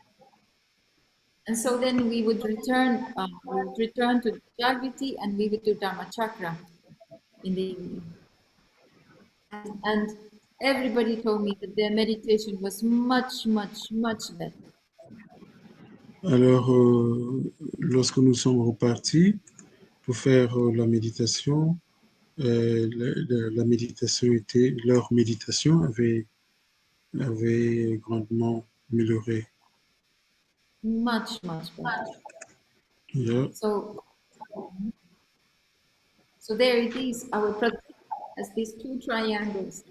And so then we would return to Jagriti, and we would do Dharma Chakra in the evening. And everybody told me that their meditation was much better. Alors, lorsque nous sommes repartis pour faire la méditation, la méditation leur méditation avait grandement amélioré. Much better. Yeah. So there it is, our practice as these two triangles,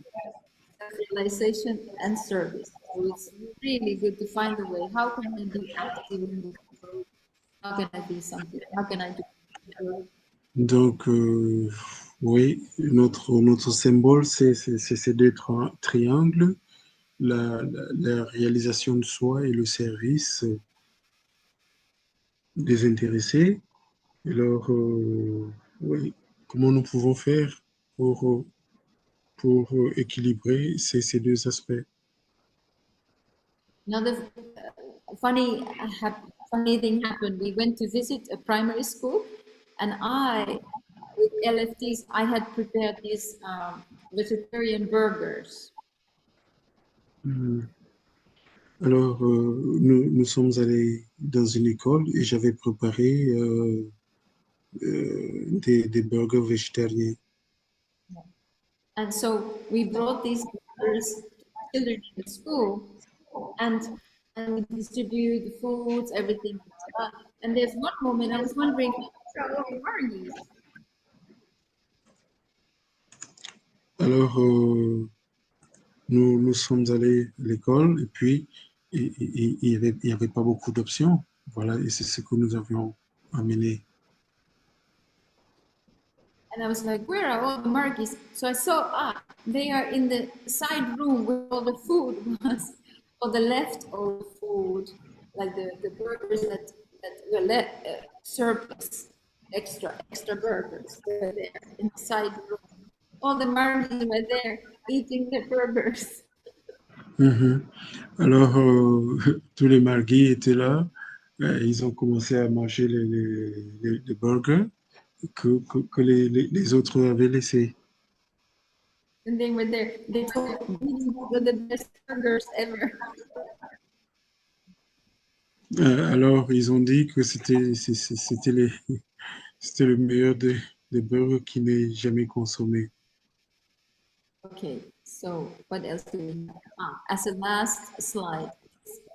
self-realization and service. So it's really good to find a way. How can I be active in the world? How can I be something? How can I do good? Donc, oui, notre symbole, c'est ces deux triangles, la réalisation de soi et le service désintéressé. Alors, oui, comment nous pouvons faire pour équilibrer ces deux aspects? Another funny thing happened. We went to visit a primary school, and with LFTs, I had prepared these vegetarian burgers. Alors, nous sommes allés dans une école et j'avais préparé des burgers végétariens. And so we brought these burgers to children in the school, and we distribute the foods, everything. And there's one moment I was wondering, where are all the Margis? Alors, nous sommes allés à l'école et puis il y avait pas beaucoup d'options. Voilà, et c'est ce que nous avions amené. And I was like, where are all the Margis? So I saw, they are in the side room where all the food was, or the leftover food, like the burgers that were surplus, extra burgers. They're there in the side room. All the Margis were there eating their burgers. Alors, tous les marguis étaient là Ils ont commencé à manger les burgers que les autres avaient laissés. And they were there. They told these were the best burgers ever. Alors, ils ont dit que c'était le meilleur des burgers qu'ils n'aient jamais consommé. Okay, so what else do we have? As a last slide,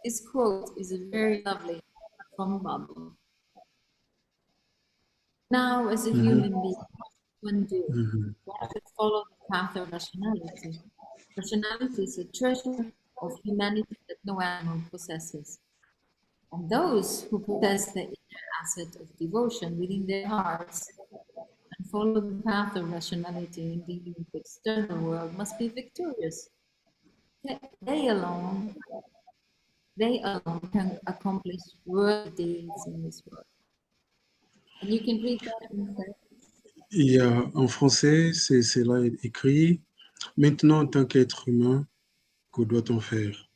this quote is very lovely from Baba. Now, as a Mhm, human being, one do. mhm, One should follow the path of rationality. Rationality is a treasure of humanity that no animal possesses. And those who possess the inner asset of devotion within their hearts and follow the path of rationality in dealing with the external world must be victorious. They alone, they alone can accomplish worthy deeds in this world. And you can read that in French. Il y a, en français, c'est là écrit, maintenant en tant qu'être humain, que doit-on faire?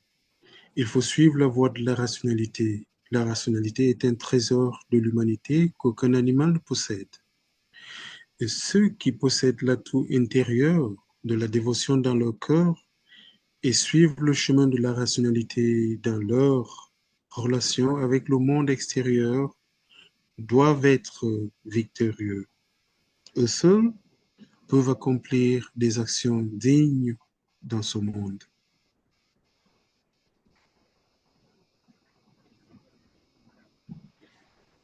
Il faut suivre la voie de la rationalité. La rationalité est un trésor de l'humanité qu'aucun animal ne possède. Et ceux qui possèdent l'atout intérieur de la dévotion dans leur cœur et suivent le chemin de la rationalité dans leur relation avec le monde extérieur doivent être victorieux. Eux seuls peuvent accomplir des actions dignes dans ce monde.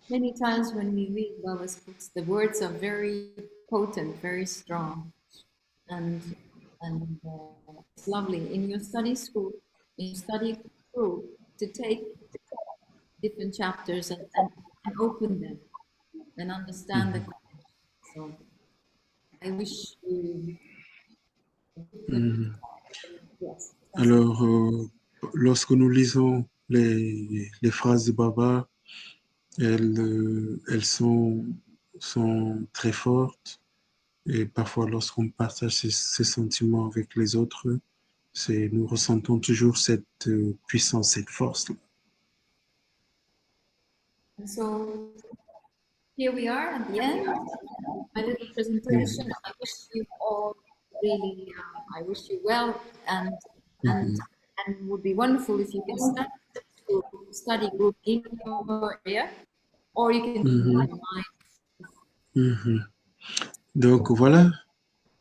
Many times when we read Baba's books, the words are very potent, very strong, and it's lovely in your study school, in your study group, to take different chapters and open them and understand the Mhm. content. So I wish you a good Mhm. yes. Alors, lorsque nous lisons les phrases de Baba, elles sont très fortes et parfois lorsqu'on partage ces sentiments avec les autres, nous ressentons toujours cette puissance, cette force. And so here we are at the end. My little presentation. Mhm. I wish you all really, I wish you well, and and Mhm. and would be wonderful if you can start to study group in your area, or you can do it Mhm. online. Mhm. Donc voilà,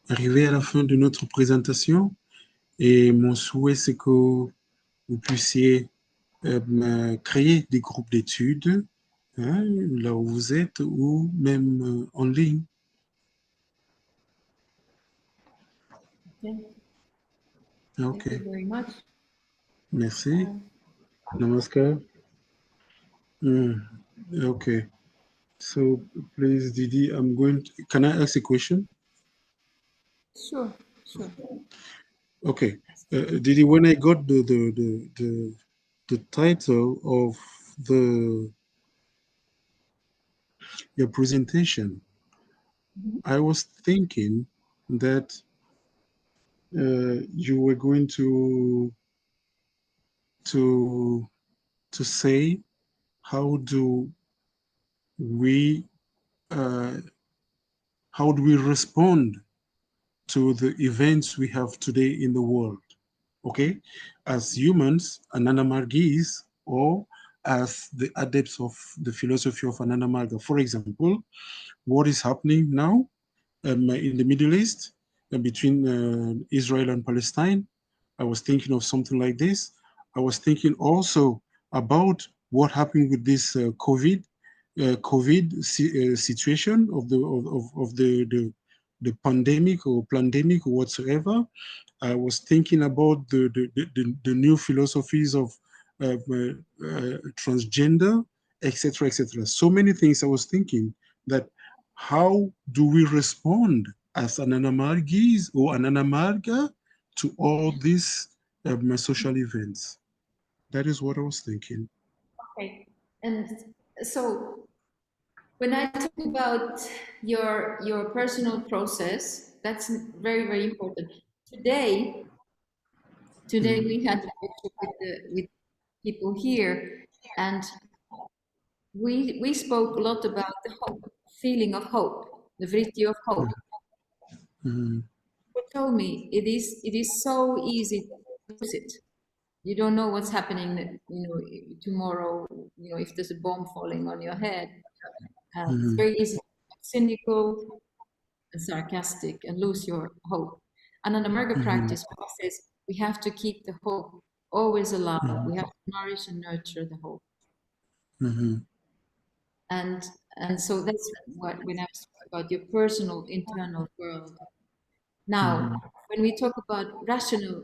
arrivé à la fin de notre présentation et mon souhait c'est que vous puissiez créer des groupes d'études hein, là où vous êtes ou même en ligne. Okay. Ok, Thank you very much. merci. Namaskar. Mm, okay, so please, Didi, can I ask a question? Sure, sure. Okay, Didi, when I got the title of the your presentation, Mhm. I was thinking that you were going to to say how do we uh, how do we respond to the events we have today in the world? Okay, as humans, Ananamargis, or as the adepts of the philosophy of Ananamarga. For example, what is happening now in the Middle East between Israel and Palestine. I was thinking of something like this. I was thinking also about what happened with this COVID situation of the pandemic or pandemic or whatsoever. I was thinking about the new philosophies of transgender, etc., etc. So many things I was thinking that how do we respond as Ananamargis or Ananamarga to all these social events? That is what I was thinking. Okay. And so when I talk about your personal process, that's very very important. Today, today Mm, we had a workshop with people here, and we spoke a lot about the hope, feeling of hope, the vritti of hope. Mhm. You told me it is so easy to lose it. You don't know what's happening, tomorrow. If there's a bomb falling on your head, it's Mhm. very easy to be cynical and sarcastic and lose your hope. And on the Marga Mhm. practice, Baba says we have to keep the hope always alive. Mhm. We have to nourish and nurture the hope. Mhm. And and so that's what when I was talking about your personal internal world. Now, Mhm. when we talk about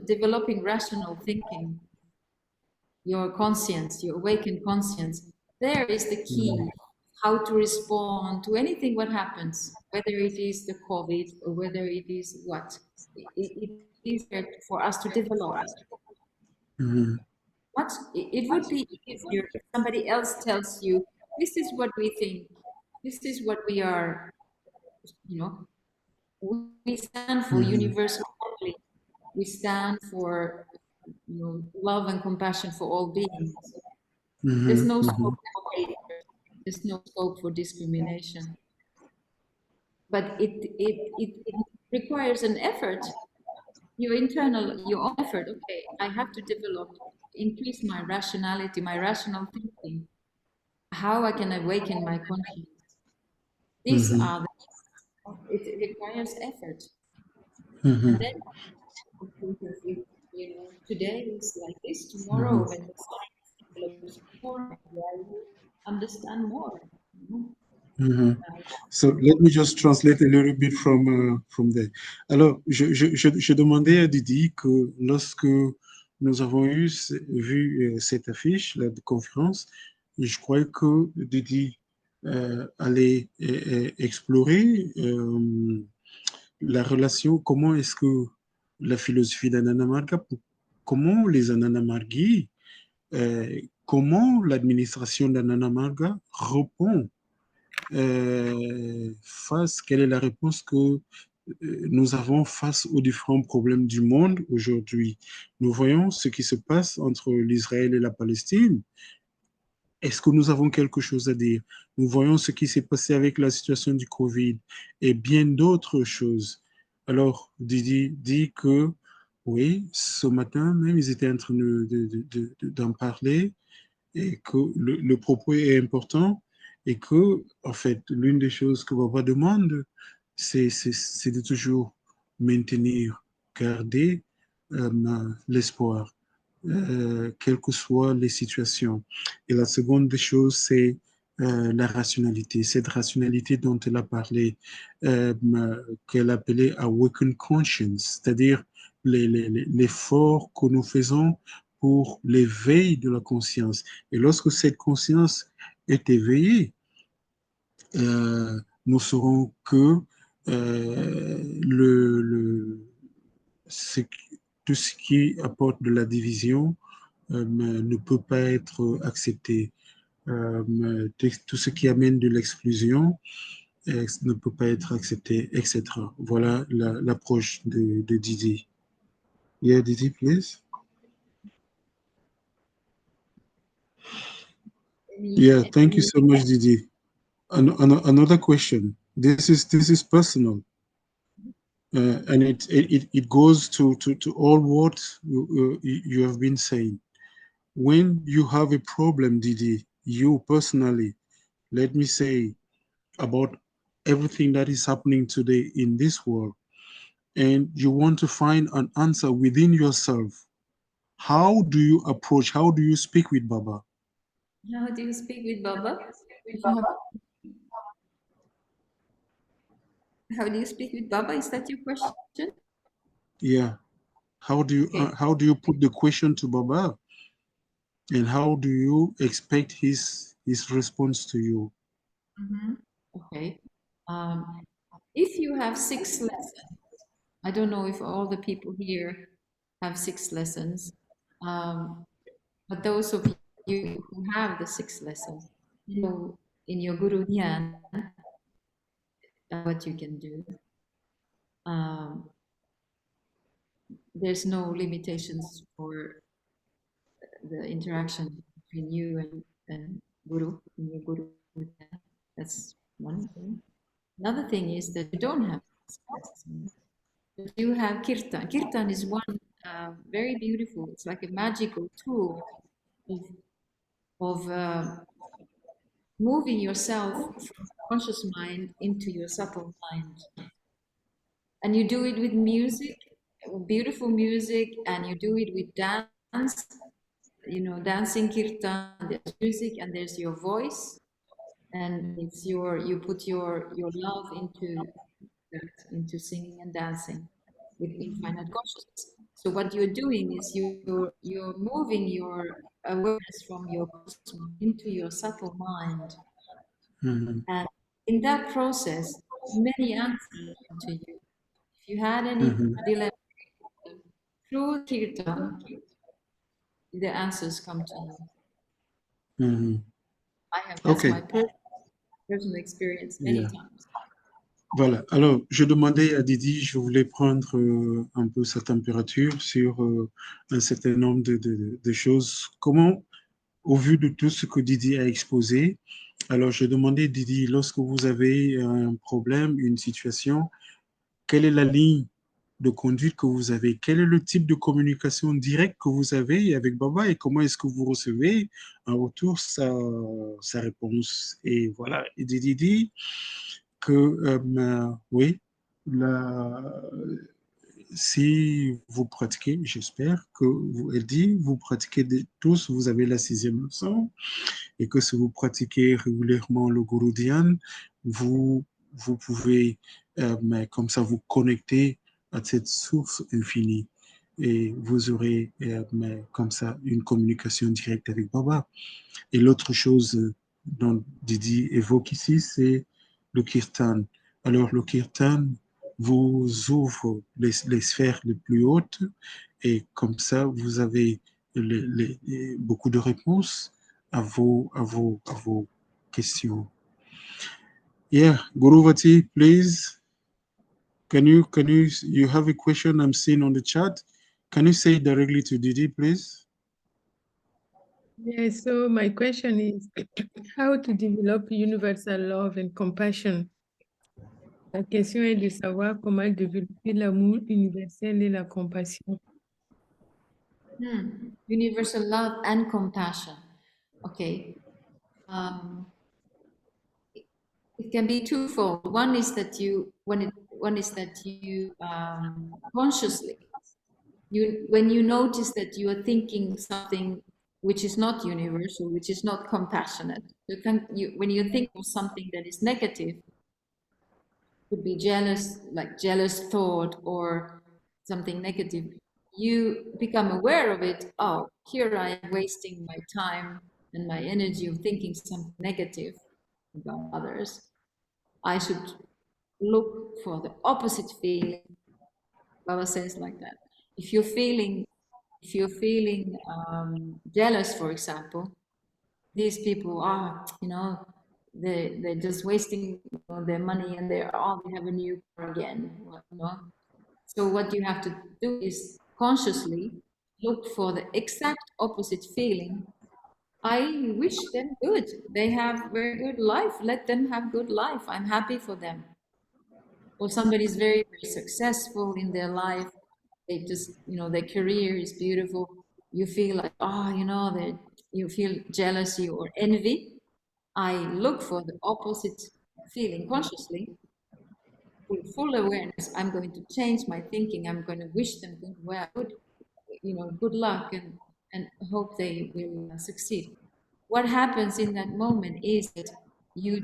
developing rational thinking, your conscience, your awakened conscience, there is the key how to respond to anything what happens, whether it is the COVID or whether it is what. It is there for us to develop it. Mhm. It would be easier if somebody else tells you, this is what we think, this is what we are, you know, we stand for Mhm. universal harmony. We stand for love and compassion for all beings. There's Mhm. no scope Mhm. for hate. There's no scope for discrimination. But it requires an effort, your own effort. Okay, I have to increase my rationality, my rational thinking, how I can awaken my conscience. These Mhm. are it requires effort. And Mhm. then I think of it, today is like this, Mhm. tomorrow when the science develops more, maybe I will understand more. You know? Mhm. Uh, So let me just translate a little bit from there. Alors, je demandais à Didi que lorsque nous avons vu cette affiche, la conférence, je croyais que Didi allait explorer la relation, comment est-ce que la philosophie d'Ananda Marga, comment les Ananda Margi, comment l'administration d'Ananda Marga répond quelle est la réponse que nous avons face aux différents problèmes du monde aujourd'hui. Nous voyons ce qui se passe entre l'Israël et la Palestine. Est-ce que nous avons quelque chose à dire? Nous voyons ce qui s'est passé avec la situation du Covid et bien d'autres choses. Alors, Didi dit que oui, ce matin même, ils étaient en train d'en parler et que le propos est important et que, en fait, l'une des choses que Baba demande, c'est de toujours maintenir, garder l'espoir, quelles que soient les situations. Et la seconde des choses, c'est la rationalité, cette rationalité dont elle a parlé, qu'elle appelait awakened conscience, c'est-à-dire l'effort que nous faisons pour l'éveil de la conscience. Et lorsque cette conscience est éveillée, nous saurons que ce, tout ce qui apporte de la division ne peut pas être accepté. Tout ce qui amène de l'exclusion ne peut pas être accepté, etc. Voilà l'approche de Didi. Yeah, Didi, please. Yeah, thank you any so much, Didi. Another question. This is personal, and it goes to all what you have been saying. When you have a problem, Didi, you personally, let me say about everything that is happening today in this world, and you want to find an answer within yourself. How do you approach? How do you speak with Baba? how do you speak with Baba? If you have, how do you speak with Baba? Is that your question? Yeah. Okay. How do you put the question to Baba? And how do you expect his response to you? Mhm. Okay. Um, if you have 6 lessons, I don't know if all the people here have 6 lessons, um, but those of you who have the 6 lessons, in your Guru Dhyan, what you can do. Um, there's no limitations for the interaction between you and guru, in your guru. That's one thing. Another thing is that you don't have spirits, but you have kirtan. Kirtan is one very beautiful. It's like a magical tool of, of moving yourself from conscious mind into your subtle mind. And you do it with music, beautiful music, and you do it with dance, dancing kirtan. There's music and there's your voice, and it's you put your love into that, into singing and dancing with infinite consciousness. So what you're doing is you're moving your awareness from your conscious mind into your subtle mind, and in that process, many answers come to you. If you had any dilemma through kirtan, the answers come to you. That's Okay. my personal experience many Yeah. times. Voilà. Alors, je demandais à Didi, je voulais prendre un peu sa température sur un certain nombre de choses. Comment, au vu de tout ce que Didi a exposé, alors je demandais, Didi, lorsque vous avez un problème, une situation, quelle est la ligne de conduite que vous avez? Quel est le type de communication directe que vous avez avec Baba et comment est-ce que vous recevez en retour sa réponse? Et voilà, et Didi dit que, oui, la, si vous pratiquez, j'espère que vous, elle dit, vous pratiquez tous, vous avez la sixième leçon, et que si vous pratiquez régulièrement le Guru Dhyan, vous, vous pouvez mais comme ça vous connecter à cette source infinie et vous aurez mais comme ça une communication directe avec Baba. Et l'autre chose dont Didi évoque ici, c'est le kirtan. Alors le kirtan vous ouvre les sphères les plus hautes et comme ça vous avez beaucoup de réponses à vos questions. Yeah, Guruvati, please, you have a question I'm seeing on the chat. Can you say it directly to Didi, please? Yes, so my question is how to develop universal love and compassion. La question est de savoir comment développer l'amour universel et la compassion. Universal love and compassion. Okay. It can be twofold. One is that you consciously, when you notice that you are thinking something which is not universal, which is not compassionate. When you think of something that is negative, could be jealous, like jealous thought or something negative, you become aware of it. Oh, here I am wasting my time and my energy of thinking something negative about others. I should look for the opposite feeling. Baba says like that. If you're feeling jealous, for example, these people are, they're just wasting their money and they have a new car again. So what you have to do is consciously look for the exact opposite feeling. I wish them good. They have very good life. Let them have good life. I'm happy for them. Or somebody's very, very successful in their life. They just, their career is beautiful. You feel like, you feel jealousy or envy. I look for the opposite feeling consciously, with full awareness. I'm going to change my thinking. I'm going to wish them good luck and hope they will succeed. What happens in that moment is that you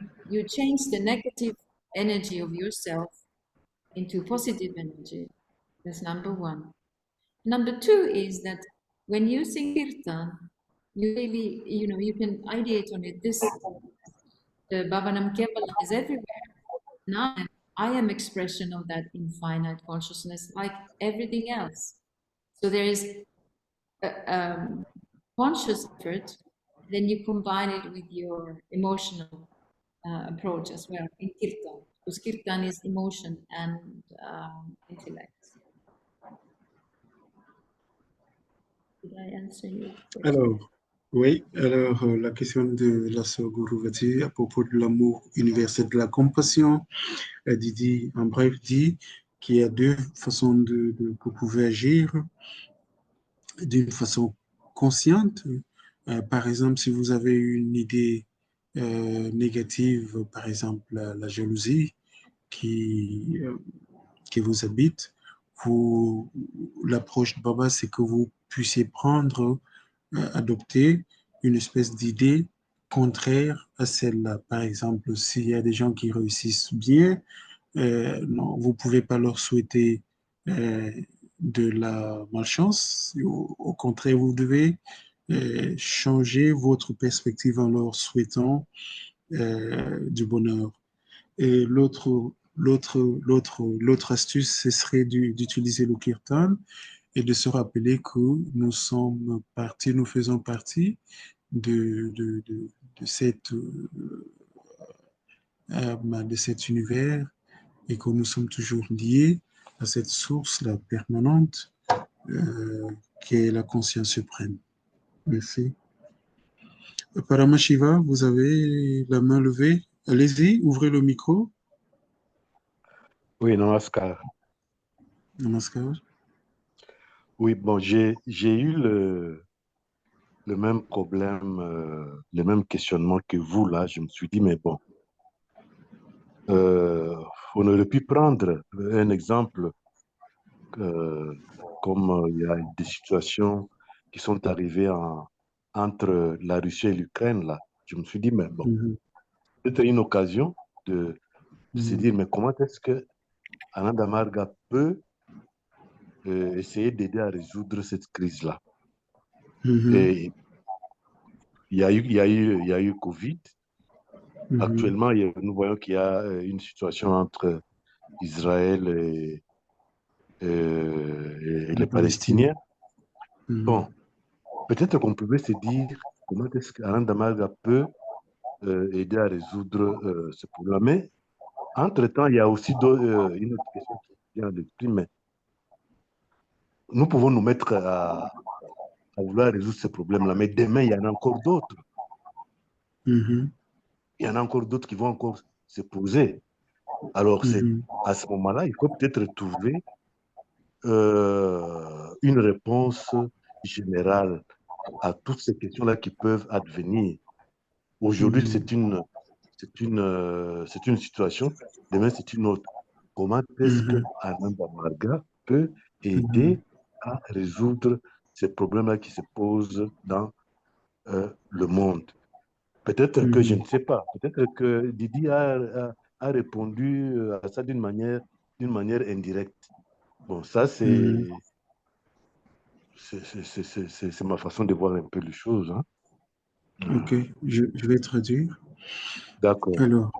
change the negative energy of yourself into positive energy. That's number one. Number two is that when you sing kirtan, you really, you can ideate on it. The Bhavanam Kevalam is everywhere. Now I am expression of that infinite consciousness like everything else. So there is a conscious effort, then you combine it with your emotional approach as well in kirtan, because kirtan is emotion and intellect. Did I answer your question? Alors, Oui, alors la question de la sœur Gourouvati à propos de l'amour universel de la compassion, Didi, en bref, dit qu'il y a deux façons de que vous pouvez agir d'une façon consciente. Par exemple, si vous avez une idée négative, par exemple la jalousie qui, euh, qui vous habite, vous, l'approche de Baba, c'est que vous puissiez prendre, adopter une espèce d'idée contraire à celle-là. Par exemple, s'il y a des gens qui réussissent bien, non, vous ne pouvez pas leur souhaiter euh, de la malchance. Au contraire, vous devez changer votre perspective en leur souhaitant du bonheur. Et l'autre astuce, ce serait d'utiliser le kirtan et de se rappeler que nous sommes partie, nous faisons partie de, de, de, de cette, de cet univers et que nous sommes toujours liés à cette source-là permanente qui est la conscience suprême. Merci. Paramashiva, vous avez la main levée. Allez-y, ouvrez le micro. Oui, Namaskar. Namaskar. Oui, bon, j'ai eu le même problème, le même questionnement que vous, là. Je me suis dit, mais bon, on aurait pu prendre un exemple euh, comme il y a des situations qui sont arrivées entre la Russie et l'Ukraine, là. Je me suis dit, mais bon, Mhm, c'était une occasion de se mhm, dire, mais comment est-ce que Ananda Marga peut essayer d'aider à résoudre cette crise-là? mhm, Et il y a eu Covid. mhm. Actuellement, nous voyons qu'il y a une situation entre Israël et La les Palestine. Palestiniens. Mhm, Bon, peut-être qu'on pouvait se dire comment est-ce qu'Alain Damalga peut aider à résoudre ce problème. Mais entre-temps, il y a aussi une autre question qui vient à l'esprit, mais nous pouvons nous mettre à vouloir résoudre ce problème-là. Mais demain, il y en a encore d'autres. mhm, Il y en a encore d'autres qui vont encore se poser. Alors, c'est mhm, à ce moment-là, il faut peut-être trouver une réponse générale à toutes ces questions-là qui peuvent advenir. Aujourd'hui, mhm, c'est une situation, demain, c'est une autre. Comment est-ce que mhm, Ananda Marga peut mhm, aider à résoudre ces problèmes-là qui se posent dans le monde? Peut-être que je mhm, ne sais pas. Peut-être que Didi a répondu à ça d'une manière indirecte. Bon, ça, mhm. c'est ma façon de voir un peu les choses, hein. Ok, je vais traduire. D'accord. Alors,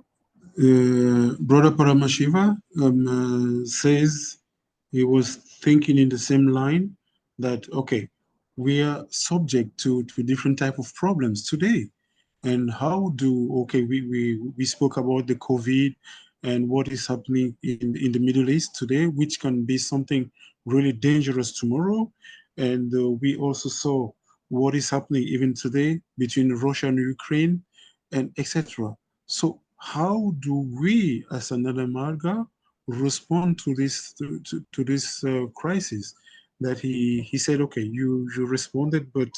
Brother Paramashiva says he was thinking in the same line that, okay, we are subject to different type of problems today. And how do, okay, we spoke about the COVID and what is happening in the Middle East today, which can be something really dangerous tomorrow. And we also saw what is happening even today between Russia and Ukraine and etc. So how do we as another Marga respond to this crisis that he said, okay, you responded, but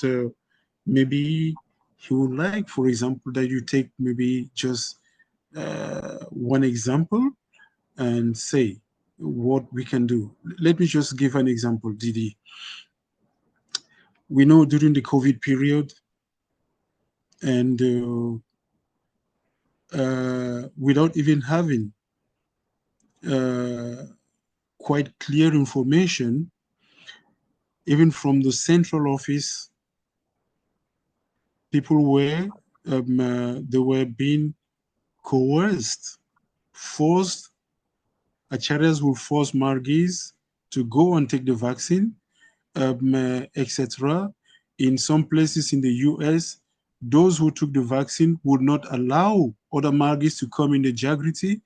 maybe he would like, for example, that you take maybe just one example and say what we can do. Let me just give an example, Didi. We know during the COVID period, and without even having uh, quite clear information, even from the central office, people were they were being coerced, forced. Acharyas will force Margis to go and take the vaccine, etc. In some places in the US, those who took the vaccine would not allow other Margis to come in the Jagriti.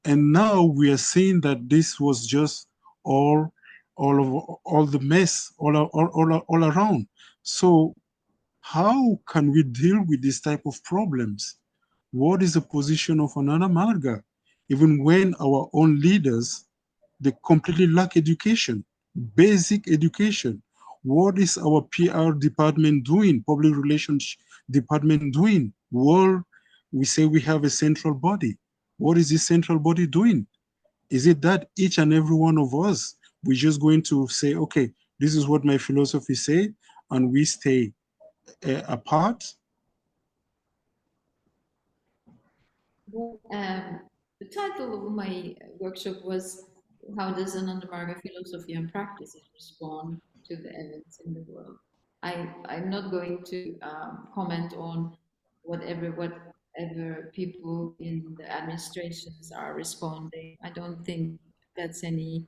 And now we are seeing that this was just all the mess all around. So how can we deal with this type of problems? What is the position of Ananda Marga? Even when our own leaders, they completely lack education, basic education. What is our PR department doing, public relations department doing? Well, we say we have a central body. What is this central body doing? Is it that each and every one of us, we're just going to say, okay, this is what my philosophy say, and we stay apart? Well, the title of my workshop was "How does Ananda Marga philosophy and practices respond to the events in the world?" I'm not going to comment on whatever people in the administrations are responding. I don't think that's any,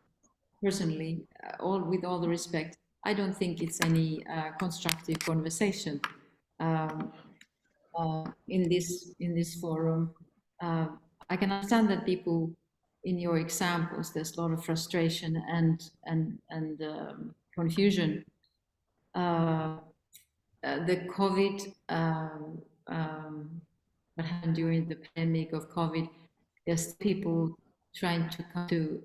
personally, with all the respect, I don't think it's any constructive conversation. Um, in this forum. I can understand that people, in your examples, there's a lot of frustration and confusion. The COVID, what happened during the pandemic of COVID, there's people trying to come to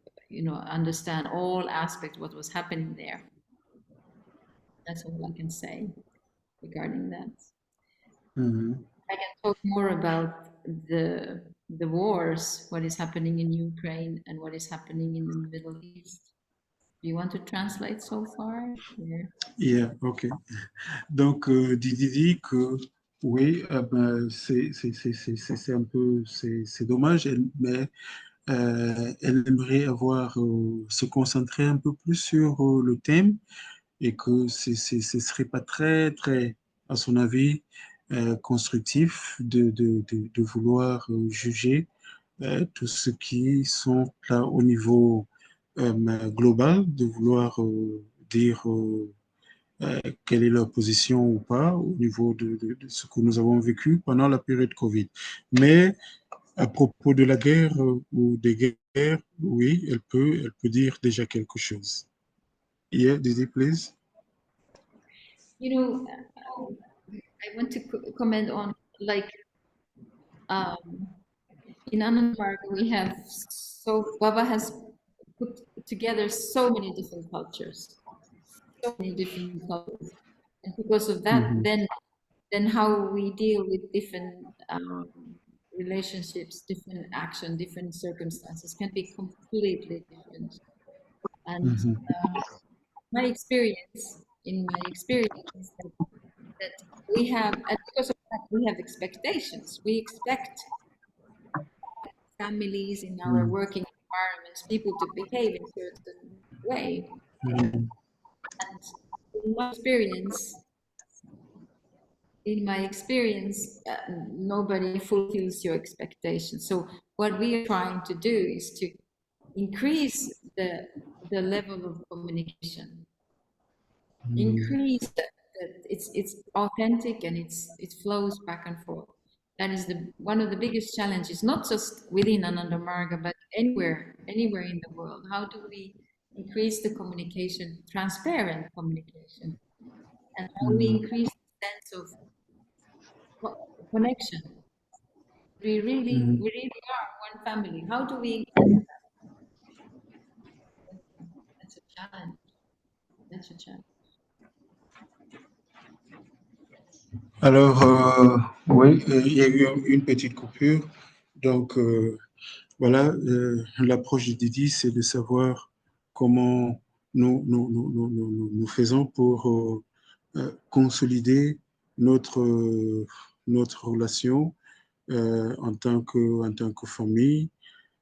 understand all aspects of what was happening there. That's all I can say regarding that. Mm-hmm. I can talk more about the wars, what is happening in Ukraine and what is happening in the Middle East. Do you want to translate so far? Yeah. Yeah, ok. Donc, Didi dit que oui, ben, c'est un peu, c'est dommage, mais elle aimerait se concentrer un peu plus sur le thème et que ce serait pas très, très, à son avis, constructif de vouloir juger tout ce qui sont là au niveau global, de vouloir dire quelle est leur position ou pas au niveau de ce que nous avons vécu pendant la période Covid. Mais à propos de la guerre ou des guerres, oui, elle peut dire déjà quelque chose. Yeah, Didi, please. You know, I want to comment on, like, in Anand Marga we have, Baba has put together so many different cultures, and because of that, Mm-hmm. then how we deal with different relationships, different action, different circumstances can be completely different. And Mm-hmm. in my experience, is that we have, and because of that, we have expectations. We expect families in our working environments, people to behave in a certain way. Mm-hmm. And in my experience, nobody fulfills your expectations. So what we are trying to do is to increase the level of communication, increase that it's authentic and it flows back and forth. That is one of the biggest challenges, not just within Ananda Marga, but anywhere in the world. How do we increase the communication, transparent communication, and how we increase the sense of connection? We really are one family. How do we increase that? That's a challenge. That's a challenge. Alors, oui, il y a eu une petite coupure. Donc, voilà, l'approche de Didi, c'est de savoir comment nous faisons pour consolider notre relation en tant que famille,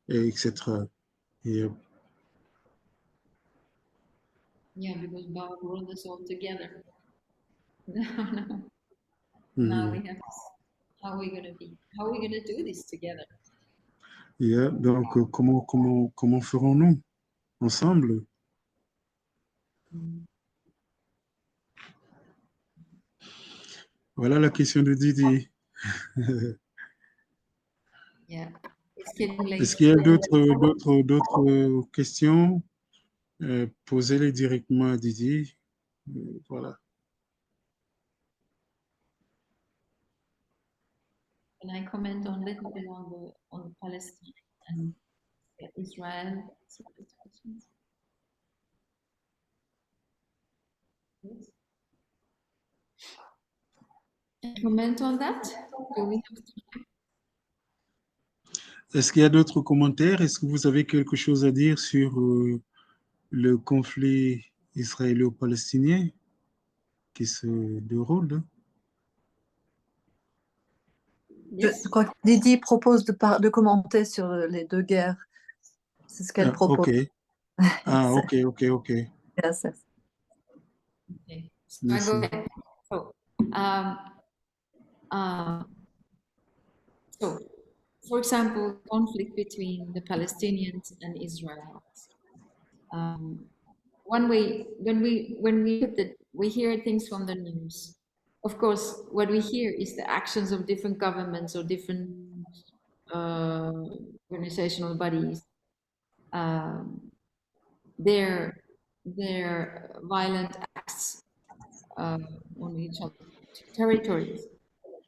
etc. Et, Yeah, because Baba brought us all together. Now we have, how are we gonna do this together? yeah, donc, comment ferons-nous ensemble? Voilà la question de Didi. Yeah, it's getting late. Est-ce qu'il y a d'autres questions? Posez-les directement à Didi. Voilà. Can I comment on a little bit on the Palestine and Israel questions? Yes. Comment on that? Do we have time? Est-ce qu'il y a d'autres commentaires? Est-ce que vous avez quelque chose à dire sur le conflit israélo-palestinien qui se déroule? Yes. Je crois que Didi propose de commenter sur les deux guerres. C'est ce qu'elle propose. OK. Ah, OK. Yes, yes. Okay. So I Merci. go ahead. So, for example, conflict between the Palestinians and Israelis. One way, when we hear things from the news, of course, what we hear is the actions of different governments or different organizational bodies, their violent acts on each other's territories.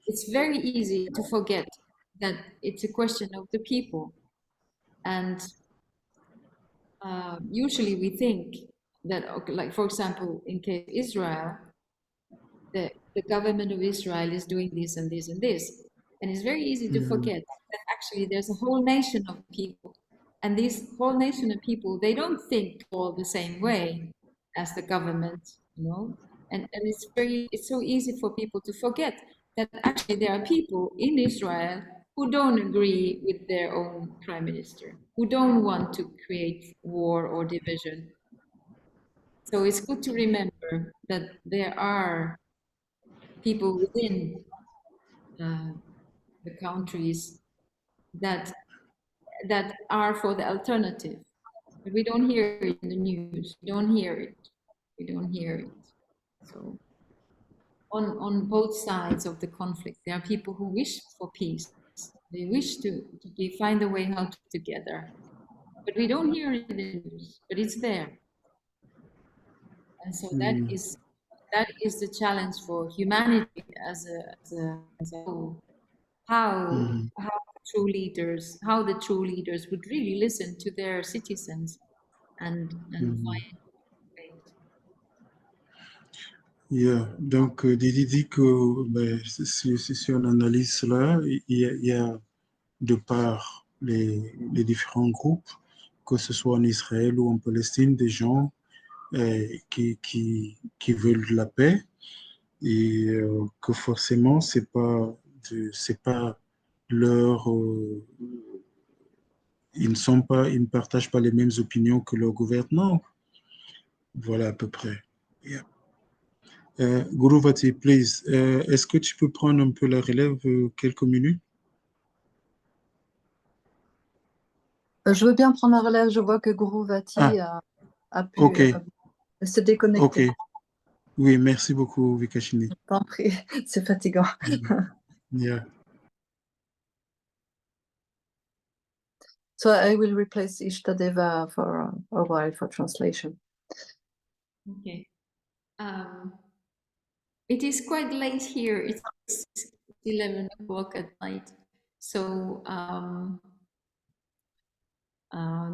It's very easy to forget that it's a question of the people, and usually we think that, okay, like for example, in case of Israel, the government of Israel is doing this and this and this. And it's very easy to forget that actually there's a whole nation of people. And this whole nation of people, they don't think all the same way as the government, you know? And it's so easy for people to forget that actually there are people in Israel who don't agree with their own prime minister, who don't want to create war or division. So it's good to remember that there are people within the countries that are for the alternative. But we don't hear it in the news. We don't hear it. So on both sides of the conflict, there are people who wish for peace. They wish to find a way how to together. But we don't hear it in the news, but it's there. And so that is the challenge for humanity as a whole. How the true leaders would really listen to their citizens and find ways. Yeah. Donc, Didi dit que ben, si on analyse cela, il y a de par les différents groupes, que ce soit en Israël ou en Palestine, des gens qui veulent de la paix et que forcément, c'est pas leur. Ils ne partagent pas les mêmes opinions que leur gouvernement. Voilà à peu près. Yeah. Guruvati, please, est-ce que tu peux prendre un peu la relève quelques minutes? Je veux bien prendre la relève. Je vois que Guruvati a pu se déconnecter. Ok. Oui, merci beaucoup, Vikashini. Je t'en prie, c'est fatigant. Yeah. So I will replace Ishtadeva for a while for translation. Okay. It is quite late here. It's 11 o'clock at night. So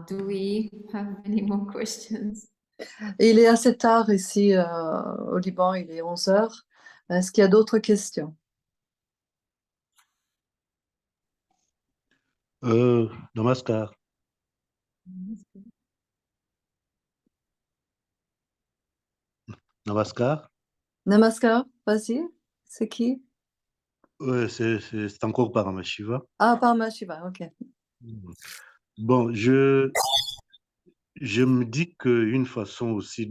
do we have any more questions? Il est assez tard ici au Liban, il est 11 heures. Est-ce qu'il y a d'autres questions? Namaskar. Namaskar. Namaskar, vas-y. C'est qui? Ouais, c'est encore Paramashiva. Ah, Paramashiva, ok. Bon, je me dis qu'une façon aussi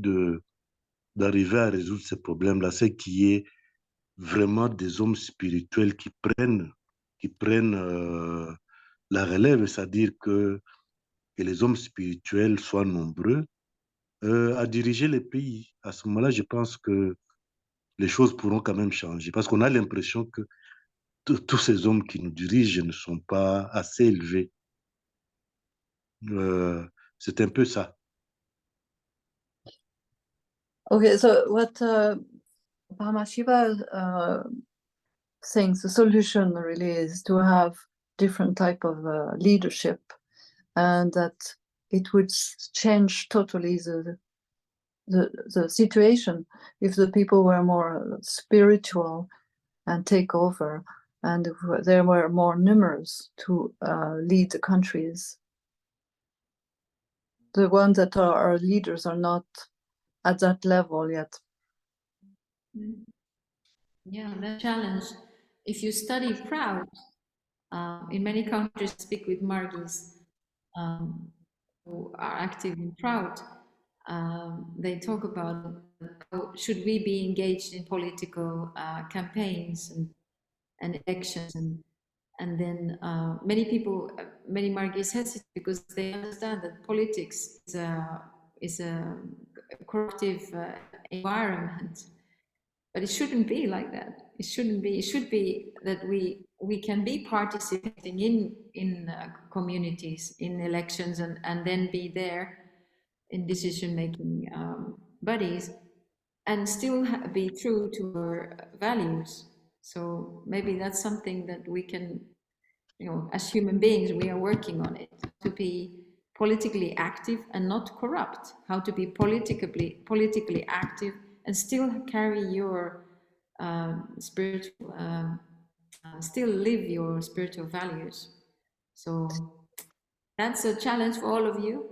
d'arriver à résoudre ces problèmes-là, c'est qu'il y ait vraiment des hommes spirituels qui prennent la relève, c'est-à-dire que les hommes spirituels soient nombreux à diriger les pays. À ce moment-là, je pense que les choses pourront quand même changer, parce qu'on a l'impression que tous ces hommes qui nous dirigent ne sont pas assez élevés. C'est un peu ça. Okay, so what Paramashiva things. The solution really is to have different type of leadership, and that it would change totally the situation if the people were more spiritual and take over, and if there were more numerous to lead the countries. The ones that are our leaders are not at that level yet. Yeah, that challenge. If you study Proud, in many countries, speak with Margis who are active in Proud. They talk about how should we be engaged in political campaigns and elections, and then many people, many Margis hesitate because they understand that politics is a corruptive environment. But it shouldn't be like that. It shouldn't be. It should be that we can be participating in communities, in elections, and then be there in decision-making bodies, and still be true to our values. So maybe that's something that we can, as human beings, we are working on it, to be politically active and not corrupt, how to be politically active and still carry your spiritual, still live your spiritual values. So that's a challenge for all of you.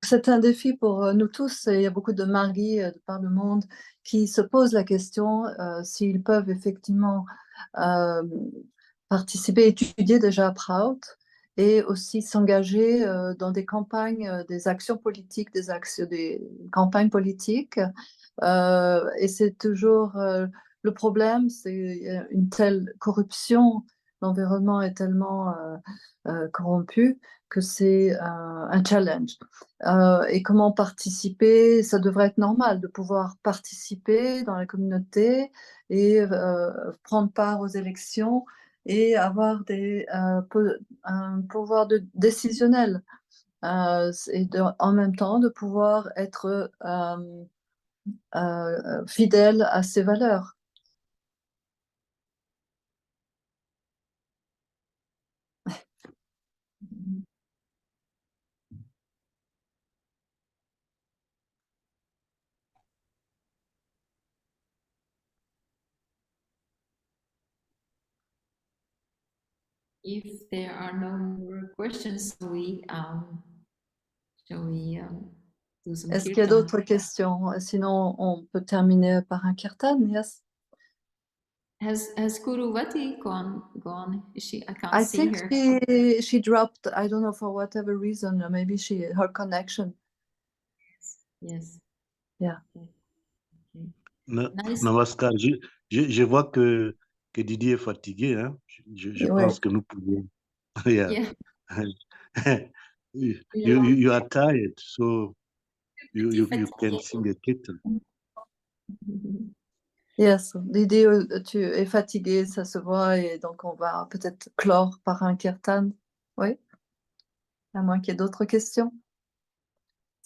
C'est un défi pour nous tous. Il y a beaucoup de Margis de par le monde qui se posent la question s'ils peuvent effectivement participer, étudier déjà à Proud, et aussi s'engager dans des campagnes, des actions politiques, des campagnes politiques. Et c'est toujours le problème, c'est une telle corruption, l'environnement est tellement corrompu que c'est un challenge. Et comment participer? Ça devrait être normal de pouvoir participer dans la communauté et prendre part aux élections et avoir un pouvoir décisionnel, et en même temps de pouvoir être fidèle à ses valeurs. If there are no more questions, shall we do some Est-ce qu'il y a kirtan? d'autres questions? Sinon, on peut terminer par un kirtan. Yes. Has Guru Vati gone? Is she? I can't I see think her. she dropped. I don't know for whatever reason. Maybe her connection. Yes. Yeah. Okay. Nice. Namaskar. Je vois que Didi est fatigué. Hein? Je Ouais. pense que nous pouvons. Yeah. Yeah. You are tired, so you can sing a kirtan. Yes, Didi, tu es fatigué, ça se voit, et donc on va peut-être clore par un kirtan. Oui, à moins qu'il y ait d'autres questions.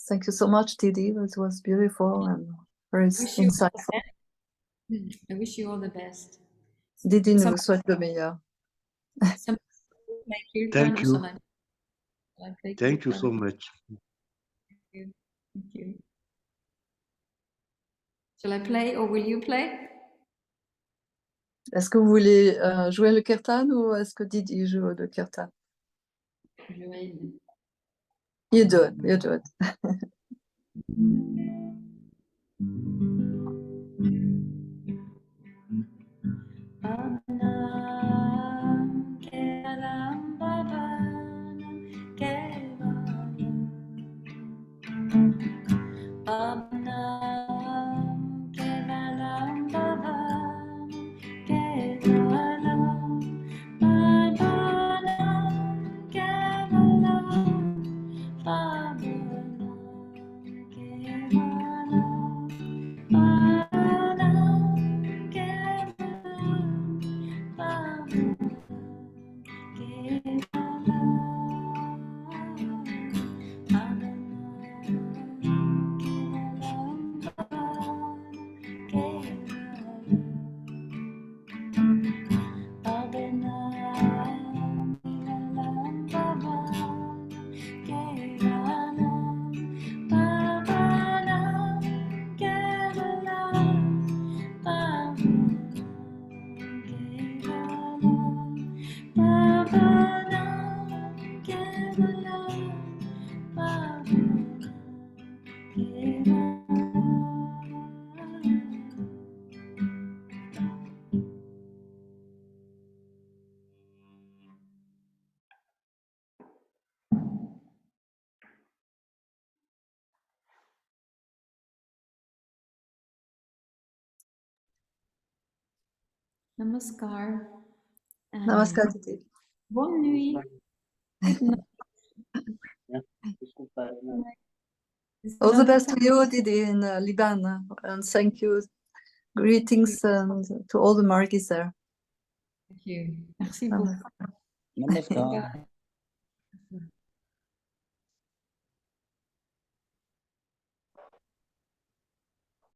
Thank you so much, Didi. It was beautiful and very insightful. I wish you all the best. Didi nous souhaite le meilleur. Thank you. Thank you so so much. Thank you. Shall I play or will you play? Est-ce que vous voulez jouer le kirtan ou est-ce que Didi joue le kirtan? You do it, you do it. Bye. Namaskar. And Namaskar, Didi. bonne nuit. Good night. All the best to you, Didi, in Liban. And thank you. Greetings to all the Margis there. Thank you. Merci beaucoup. Namaskar. Bye.